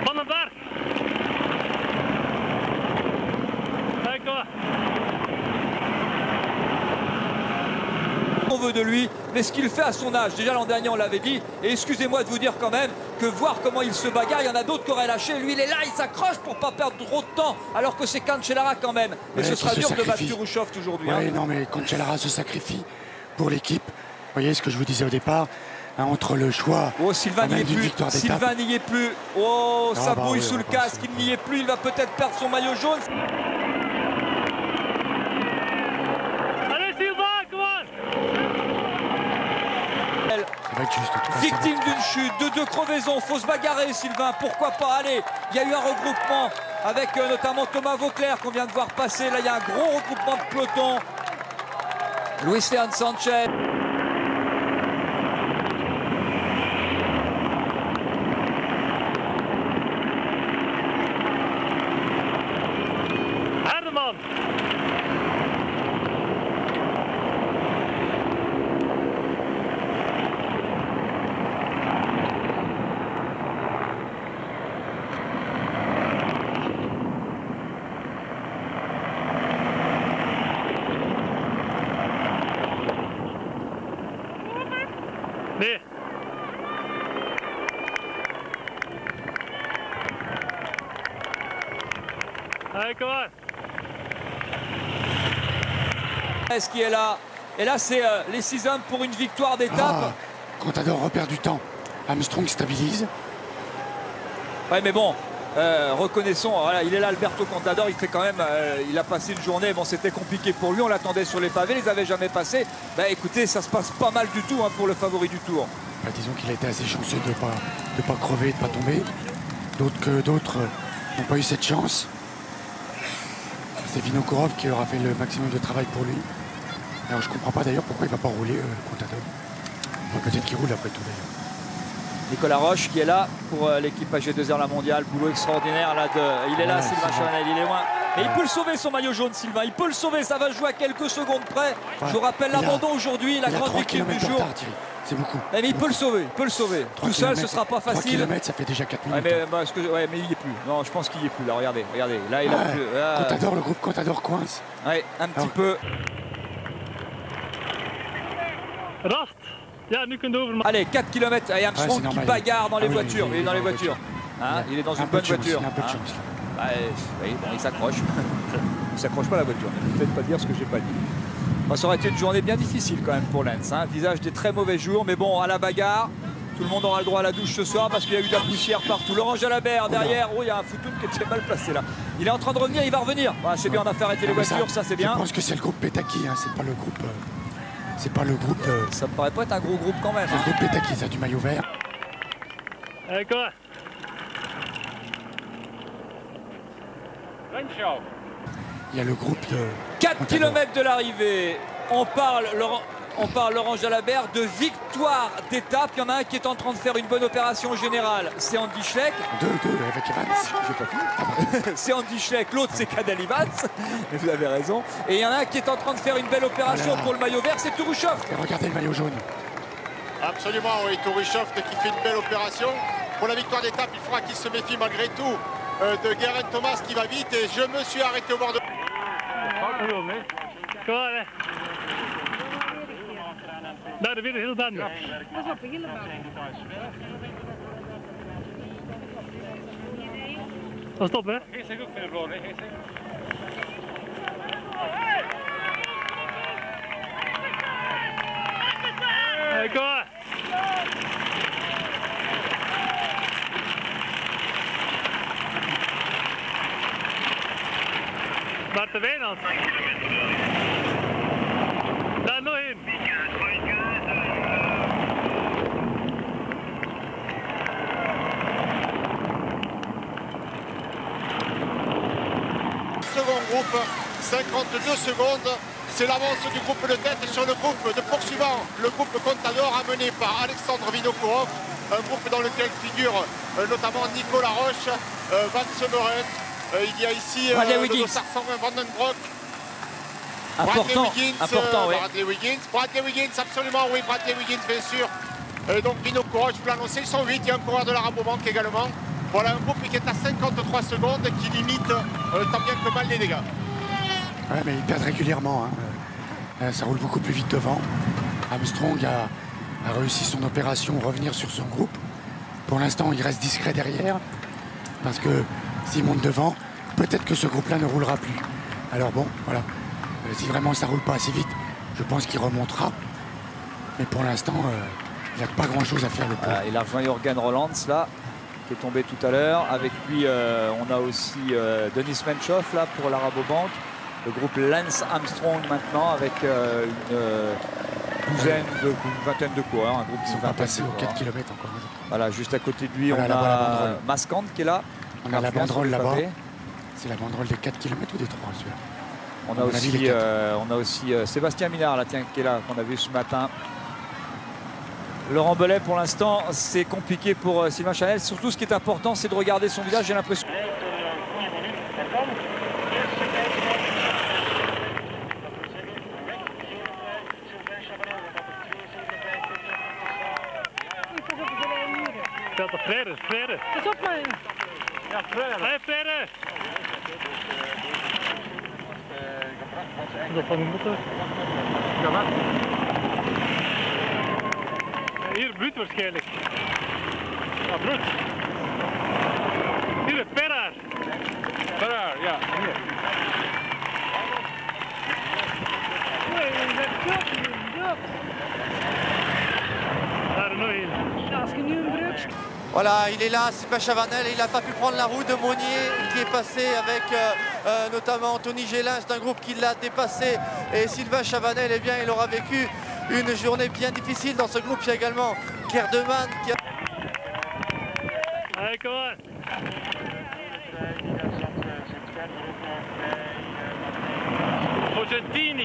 Van den Berg! Hey, come on! On veut de lui, mais ce qu'il fait à son âge, déjà l'an dernier on l'avait dit, et excusez-moi de vous dire quand même que voir comment il se bagarre, il y en a d'autres qui auraient lâché, lui il est là, il s'accroche pour pas perdre trop de temps, alors que c'est Cancellara quand même. Mais ce sera dur de battre Turushov aujourd'hui. Oui, non mais Cancellara se sacrifie pour l'équipe. Vous voyez ce que je vous disais au départ, hein, entre le choix. Oh, Sylvain n'y est plus. Sylvain n'y est plus. Oh, ça brouille sous le casque, il n'y est plus, il va peut-être perdre son maillot jaune. Victime d'une chute, de 2 crevaisons, faut se bagarrer Sylvain, pourquoi pas, allez, il y a eu un regroupement avec notamment Thomas Vauclair qu'on vient de voir passer, là il y a un gros regroupement de peloton. Luis Leon Sanchez. Herdeman. Nee. Allez, come on. Est-ce qui est là? Et là, c'est les 6 hommes pour une victoire d'étape. Contador repère du temps. Armstrong stabilise. Ouais, mais bon, reconnaissons, voilà, il est là, Alberto Contador, il fait quand même, il a passé une journée, bon, c'était compliqué pour lui, on l'attendait sur les pavés, il les avait jamais passés. Bah écoutez, ça se passe pas mal du tout hein, pour le favori du Tour. Bah, disons qu'il a été assez chanceux de pas crever, de pas tomber. D'autres n'ont pas eu cette chance. C'est Vinokourov qui aura fait le maximum de travail pour lui. Alors je comprends pas d'ailleurs pourquoi il va pas rouler Contador. Peut-être qu'il roule après tout d'ailleurs. Nicolas Roche qui est là pour l'équipe AG2R La Mondiale, boulot extraordinaire là il est là Sylvain Chavanel, il est loin. Mais il peut le sauver son maillot jaune Sylvain, il peut le sauver, ça va jouer à quelques secondes près. Je vous rappelle l'abandon aujourd'hui, la grande victime du jour. C'est beaucoup. Mais il peut le sauver, Tout seul ce sera pas facile. 3 km ça fait déjà 4 minutes. Mais il y est plus. Non, je pense qu'il y est plus là, regardez. Là il a plus. Contador, le groupe Contador coince. Ouais, un petit peu. Rast. Allez, 4 km, et Armstrong qui bagarre dans les voitures. Il est dans les voitures. Hein, il est dans une bonne voiture. Il a un peu de chance. Il s'accroche. Il s'accroche pas la voiture. Ne faites pas dire ce que j'ai pas dit. Bon, ça aurait été une journée bien difficile quand même pour Lens. Hein. Visage des très mauvais jours, mais bon, à la bagarre, Tout le monde aura le droit à la douche ce soir parce qu'il y a eu de la poussière partout. Laurent Jalabert derrière. Oh, il y a un Foutoum qui était mal placé là. Il est en train de revenir, il va revenir. Voilà, c'est bien, on a fait arrêter les voitures, ça c'est bien. Je pense que c'est le groupe Petaki, hein, c'est pas le groupe. C'est pas le groupe. Ça me paraît pas être un gros groupe quand même. C'est le groupe Petaki, ça, du maillot vert. Allez, quoi? Il y a le groupe de... 4 km de l'arrivée. On parle, Laurent Jalabert, de victoire d'étape. Il y en a un qui est en train de faire une bonne opération générale. C'est Andy Schleck. Deux, avec Evans. C'est Andy Schleck. L'autre, c'est Cadel Evans. Vous avez raison. Et il y en a un qui est en train de faire une belle opération pour le maillot vert. C'est Tourouchov. Et regardez le maillot jaune. Absolument, oui. Tourouchov qui fait une belle opération. Pour la victoire d'étape, il faudra qu'il se méfie malgré tout de Geraint Thomas qui va vite. Et je me suis arrêté au bord de... Daar weer heel band. Pas op, hele band. Dat stop hè? Geen zeg ook veel rood, hè? Geen zeg. Hey, kom maar. Bart de Wijnand. Daar nog in. Second groupe, 52 secondes. C'est l'avance du groupe de tête sur le groupe de poursuivants. Le groupe Contador amené par Alexandre Vinokourov. Un groupe dans lequel figure notamment Nicolas Roche, Van Semeren. Il y a ici le Sarson Vandenbroek. Important, important, oui. Bradley Wiggins, absolument, oui, Bradley Wiggins, bien sûr. Donc Vinokourov, je peux l'annoncer, ils sont 8, il y a un coureur de la Rabobank également. Voilà un groupe qui est à 53 secondes, qui limite tant bien que mal les dégâts. Ouais, mais ils perdent régulièrement. Hein. Ça roule beaucoup plus vite devant. Armstrong a réussi son opération, revenir sur son groupe. Pour l'instant, il reste discret derrière. Parce que s'il monte devant, peut-être que ce groupe-là ne roulera plus. Alors bon, voilà. Si vraiment ça roule pas assez vite, je pense qu'il remontera. Mais pour l'instant, il n'y a pas grand-chose à faire le point. Il a rejoint Jürgen Rolands là, qui est tombé tout à l'heure. Avec lui, on a aussi Denis Menchoff là pour la Rabobank. Le groupe Lance Armstrong maintenant avec une vingtaine de coureurs. Un groupe qui ne sont pas passés aux 4 km encore. Voilà, juste à côté de lui, voilà, on a Maskand qui est là. On a la banderole là-bas. C'est la banderole des 4 km ou des 3 celui-là. On a aussi Sébastien Minard là, tiens, qui est là, qu'on a vu ce matin. Laurent Belay, pour l'instant, c'est compliqué pour Sylvain Chanel. Surtout, ce qui est important, c'est de regarder son visage. J'ai l'impression. Frère. Pas op mij. Ja, Frère. Dat van de motor. Ja, wat? Hier Bloed waarschijnlijk. Ja, Bloed. Hier is Ferrar. Ferrar, ja. Hier. Daar nog één. Als je nu een breuk. Voilà, il est là, Sylvain Chavanel, et il n'a pas pu prendre la roue de Monnier qui est passé avec notamment Anthony Gélin, c'est un groupe qui l'a dépassé. Et Sylvain Chavanel, eh bien, il aura vécu une journée bien difficile dans ce groupe. Il y a également Kerdeman qui a... Allez, comment?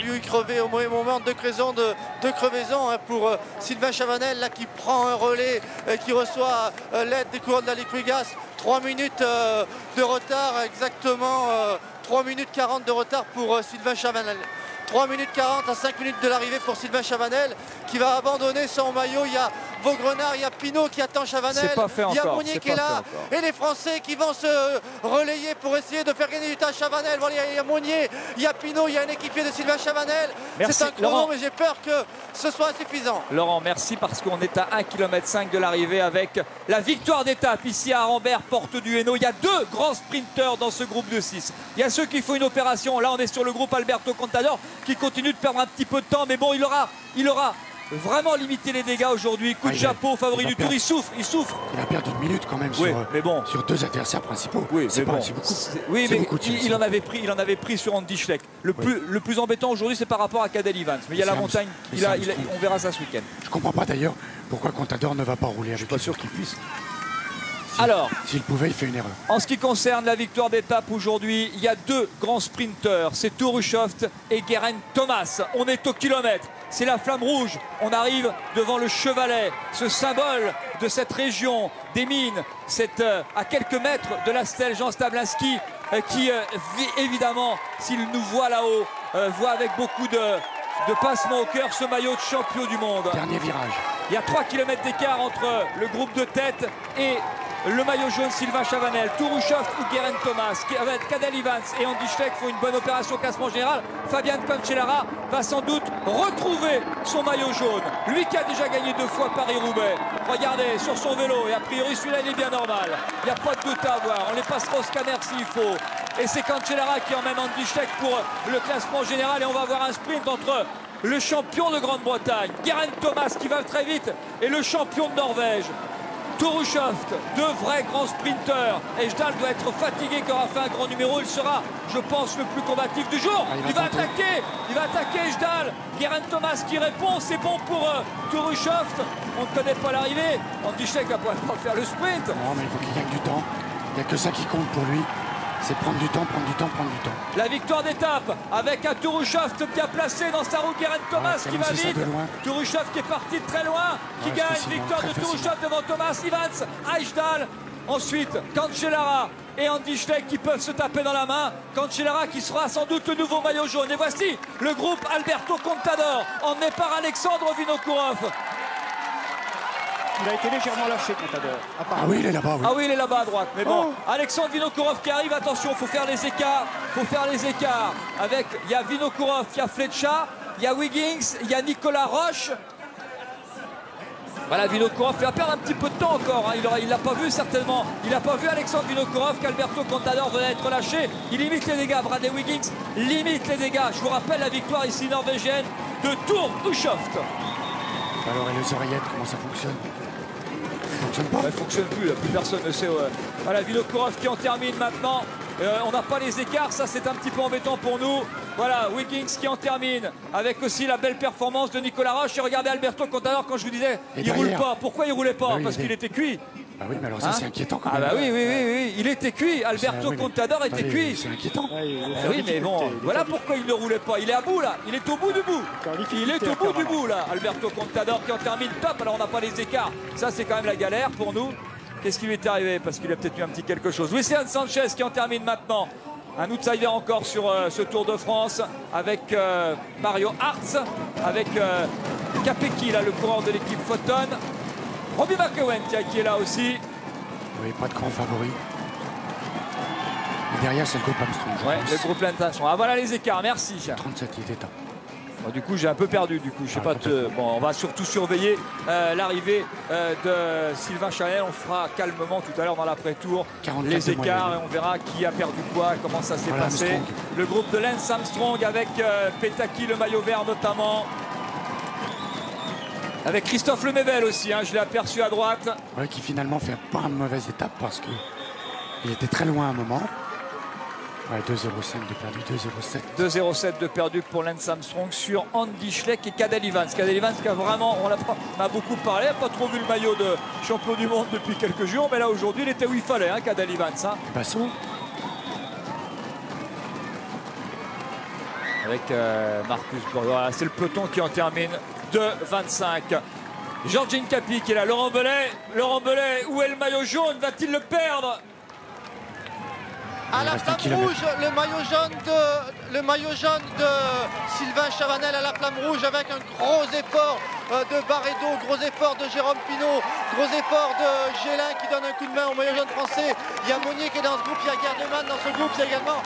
lui crevé au mauvais moment de crevaison hein, pour Sylvain Chavanel là, qui prend un relais, qui reçoit l'aide des coureurs de la Liquigas. 3 minutes de retard, exactement 3 minutes 40 de retard pour Sylvain Chavanel. 3 minutes 40 à 5 minutes de l'arrivée pour Sylvain Chavanel qui va abandonner son maillot. Il y a Vaugrenard, il y a Pinot qui attend Chavanel, il y a Monnier qui est là et les Français qui vont se relayer pour essayer de faire gagner du temps à Chavanel. Voilà, il y a Monnier, il y a Pinot, il y a un équipier de Sylvain Chavanel. C'est un chrono, mais j'ai peur que ce soit insuffisant. Laurent, merci parce qu'on est à 1,5 km de l'arrivée avec la victoire d'étape ici à Arambert, porte du Hainaut. Il y a 2 grands sprinteurs dans ce groupe de 6. Il y a ceux qui font une opération. Là, on est sur le groupe Alberto Contador qui continue de perdre un petit peu de temps, mais bon, il aura vraiment limiter les dégâts aujourd'hui. Coup de chapeau, favori du Tour, il souffre. Il a perdu une minute quand même sur deux adversaires principaux. Oui, c'est bon, beaucoup. Oui, mais beaucoup il en avait pris sur Andy Schleck. Le plus embêtant aujourd'hui, c'est par rapport à Cadel Evans. Mais il y a la montagne, on verra ça ce week-end. Je comprends pas d'ailleurs pourquoi Contador ne va pas rouler. Je suis pas sûr qu'il puisse. Alors, s'il pouvait, il fait une erreur. En ce qui concerne la victoire d'étape aujourd'hui, il y a deux grands sprinteurs, c'est Touruchoft et Geraint Thomas. On est au kilomètre, c'est la flamme rouge. On arrive devant le Chevalet, ce symbole de cette région des mines, à quelques mètres de la stèle Jean Stablinski, qui évidemment, s'il nous voit là-haut, voit avec beaucoup de pincement au cœur ce maillot de champion du monde. Dernier virage. Il y a 3 km d'écart entre le groupe de tête et le maillot jaune Sylvain Chavanel. Touruchoft ou Geraint Thomas, avec Cadel Evans et Andy Schleck font une bonne opération au classement général. Fabian Cancellara va sans doute retrouver son maillot jaune. Lui qui a déjà gagné 2 fois Paris-Roubaix. Regardez sur son vélo, et a priori celui-là il est bien normal. Il n'y a pas de doute à avoir, on les passera au scanner s'il faut. Et c'est Cancellara qui emmène Andy Schleck pour le classement général, et on va avoir un sprint entre le champion de Grande-Bretagne, Geraint Thomas qui va très vite, et le champion de Norvège. Touruchoft, deux vrais grands sprinteurs. Ejdal doit être fatigué, qui aura fait un grand numéro. Il sera, je pense, le plus combatif du jour. Il va attaquer Ejdal. Geraint Thomas qui répond, c'est bon pour Touruchoft. On ne connaît pas l'arrivée. Andy Schleck va pas faire le sprint. Non, mais il faut qu'il gagne du temps. Il n'y a que ça qui compte pour lui. C'est prendre du temps. La victoire d'étape avec un Touruchoft bien placé dans sa roue, Geraint Thomas qui va vite. Touruchoft qui est parti de très loin, qui gagne. Victoire de Touruchoft devant Thomas, Evans, Ejdal. Ensuite, Cancellara et Andy Schleck qui peuvent se taper dans la main. Cancellara qui sera sans doute le nouveau maillot jaune. Et voici le groupe Alberto Contador, emmené par Alexandre Vinokourov. Il a été légèrement lâché, Contador. Ah oui, il est là-bas. Oui. Ah oui, il est là-bas à droite. Mais bon, Alexandre Vinokourov qui arrive. Attention, il faut faire les écarts. Il y a Vinokourov, il y a Fletcher, il y a Wiggins, il y a Nicolas Roche. Voilà, Vinokourov va perdre un petit peu de temps encore. Il ne l'a pas vu certainement. Il n'a pas vu Alexandre Vinokourov qu'Alberto Contador venait être lâché. Il limite les dégâts. Bradley Wiggins limite les dégâts. Je vous rappelle la victoire ici norvégienne de Touruchoft. Alors, et les oreillettes, comment ça fonctionne? Elle ne fonctionne plus, plus personne ne sait. Voilà, Vinokourov qui en termine maintenant. On n'a pas les écarts, ça c'est un petit peu embêtant pour nous. Voilà, Wiggins qui en termine avec aussi la belle performance de Nicolas Roche. Et regardez Alberto Contador, quand je vous disais, il ne roule pas. Pourquoi il ne roulait pas? Parce qu'il était cuit. Ah oui, mais alors ça c'est inquiétant quand même. Ah bah oui, il était cuit. Alberto Contador était cuit. C'est inquiétant. Oui, mais bon, voilà pourquoi il ne roulait pas. Il est à bout là, il est au bout du bout. Il est au bout du bout là, Alberto Contador qui en termine top. Alors on n'a pas les écarts. Ça c'est quand même la galère pour nous. Qu'est-ce qui lui est arrivé? Parce qu'il a peut-être eu un petit quelque chose. Luis Sanchez qui en termine maintenant. Un outsider encore sur ce Tour de France avec Mario Hartz, avec Capecchi, là, le coureur de l'équipe Photon. Robbie McEwen qui est là aussi. Oui, pas de grand favori. Et derrière, c'est le groupe Armstrong. Ouais, le groupe Armstrong. Ah, voilà les écarts, merci. 37, il était temps. Bon, du coup, j'ai un peu perdu. Je sais pas. Bon, on va surtout surveiller l'arrivée de Sylvain Chavanel. On fera calmement tout à l'heure dans l'après-tour les écarts et on verra qui a perdu quoi, comment ça s'est passé. Armstrong. Le groupe de Lance Armstrong avec Petaki, le maillot vert notamment. Avec Christophe Lemaivel aussi, je l'ai aperçu à droite. Oui, qui finalement fait pas une mauvaise étape parce qu'il était très loin à un moment. Ouais, 2,05 de perdu, 2,07. 2,07 de perdu pour Lance Armstrong sur Andy Schleck et Cadel Evans. Cadel Evans qui a vraiment, on a beaucoup parlé, n'a pas trop vu le maillot de champion du monde depuis quelques jours, mais là aujourd'hui il était où il fallait, Cadel Evans. Basso. Avec Marcus Borg. Voilà, c'est le peloton qui en termine de 25. Georgine Capi qui est là. Laurent Belay, où est le maillot jaune? Va-t-il le perdre? À la flamme rouge, le maillot jaune de Sylvain Chavanel à la flamme rouge avec un gros effort de Barredo, gros effort de Jérôme Pinault, gros effort de Gélin qui donne un coup de main au maillot jaune français. Il y a Monnier qui est dans ce groupe, il y a Gardeman dans ce groupe, il y a également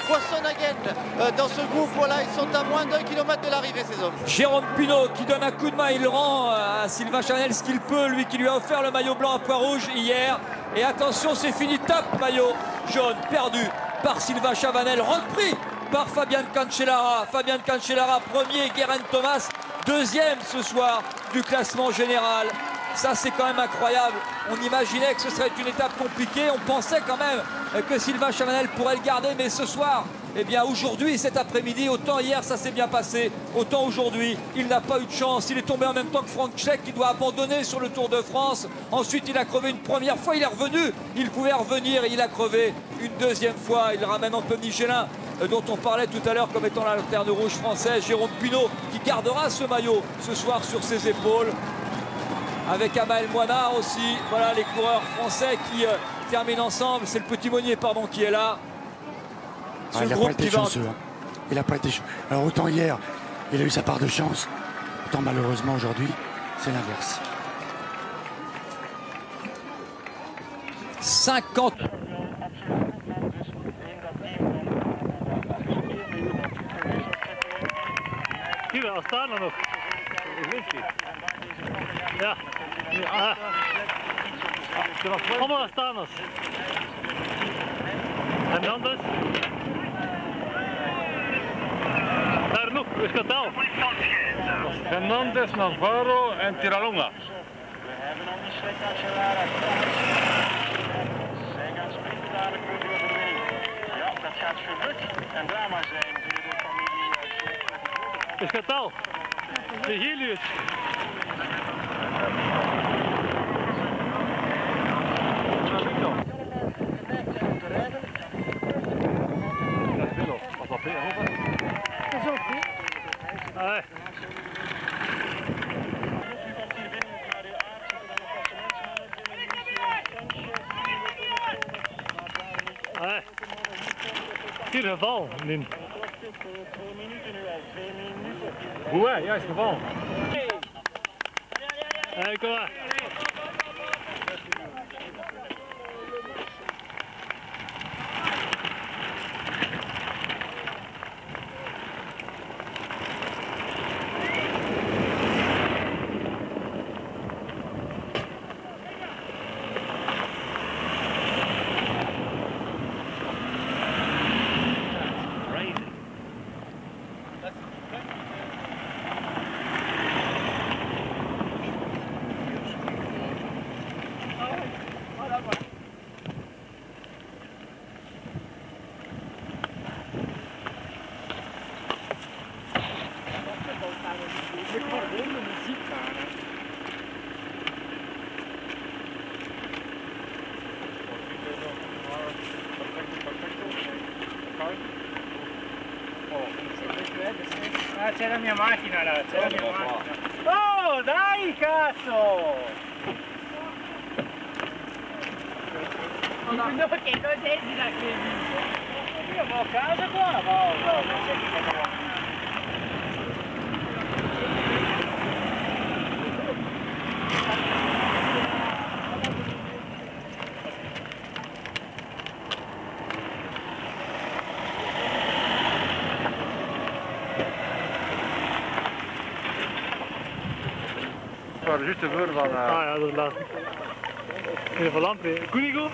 Poisson-Hagen dans ce groupe. Voilà, ils sont à moins d'1 kilomètre de l'arrivée, ces hommes. Jérôme Pinault qui donne un coup de main, il rend à Sylvain Chavanel ce qu'il peut, lui qui lui a offert le maillot blanc à pois rouge hier. Et attention, c'est fini, top maillot jaune perdu par Sylvain Chavanel, repris par Fabian Cancellara. Fabian Cancellara premier, Geraint Thomas deuxième ce soir du classement général. Ça, c'est quand même incroyable. On imaginait que ce serait une étape compliquée. On pensait quand même que Sylvain Chavanel pourrait le garder. Mais ce soir, eh bien aujourd'hui, cet après-midi, autant hier ça s'est bien passé, autant aujourd'hui, il n'a pas eu de chance. Il est tombé en même temps que Franck Schleck qui doit abandonner sur le Tour de France. Ensuite, il a crevé une première fois. Il est revenu. Il pouvait revenir et il a crevé une deuxième fois. Il ramène Anthony Gélin, dont on parlait tout à l'heure comme étant la lanterne rouge française. Jérôme Pinault qui gardera ce maillot ce soir sur ses épaules. Avec Amael Moinard aussi, voilà les coureurs français qui terminent ensemble. C'est le Petit Monnier pardon, qui est là. Il n'a pas été chanceux. Hein. Il n'a pas été chanceux. Alors autant hier, il a eu sa part de chance. Autant malheureusement aujourd'hui, c'est l'inverse. 50. Hier, Astana nog. Ja. Ja. Allemaal Astanas. Hernandez. Daar nog, Escatal. Hernandez, Navarro en Tiralonga. We hebben al een spectaculaire zij gaan springen dadelijk voor de overwinning. Ja, dat gaat geluk en drama zijn voor de familie. Escatal. Vigilius. Hier geval, Lin. Hoe hè? Juist geval. Kom maar. C'è la mia macchina là, c'è la mia macchina. Oh, dai cazzo! No, che cos'è di là che io vado a casa qua, no. Juste voor van... Ah ja, dat is laat. Meneer Van Lamp weer. Koenigo?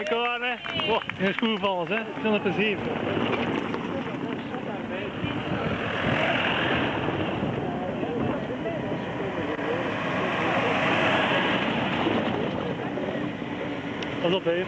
Kom aan hè. Oh, geen schoenvallers hè. 207. Pas op hè.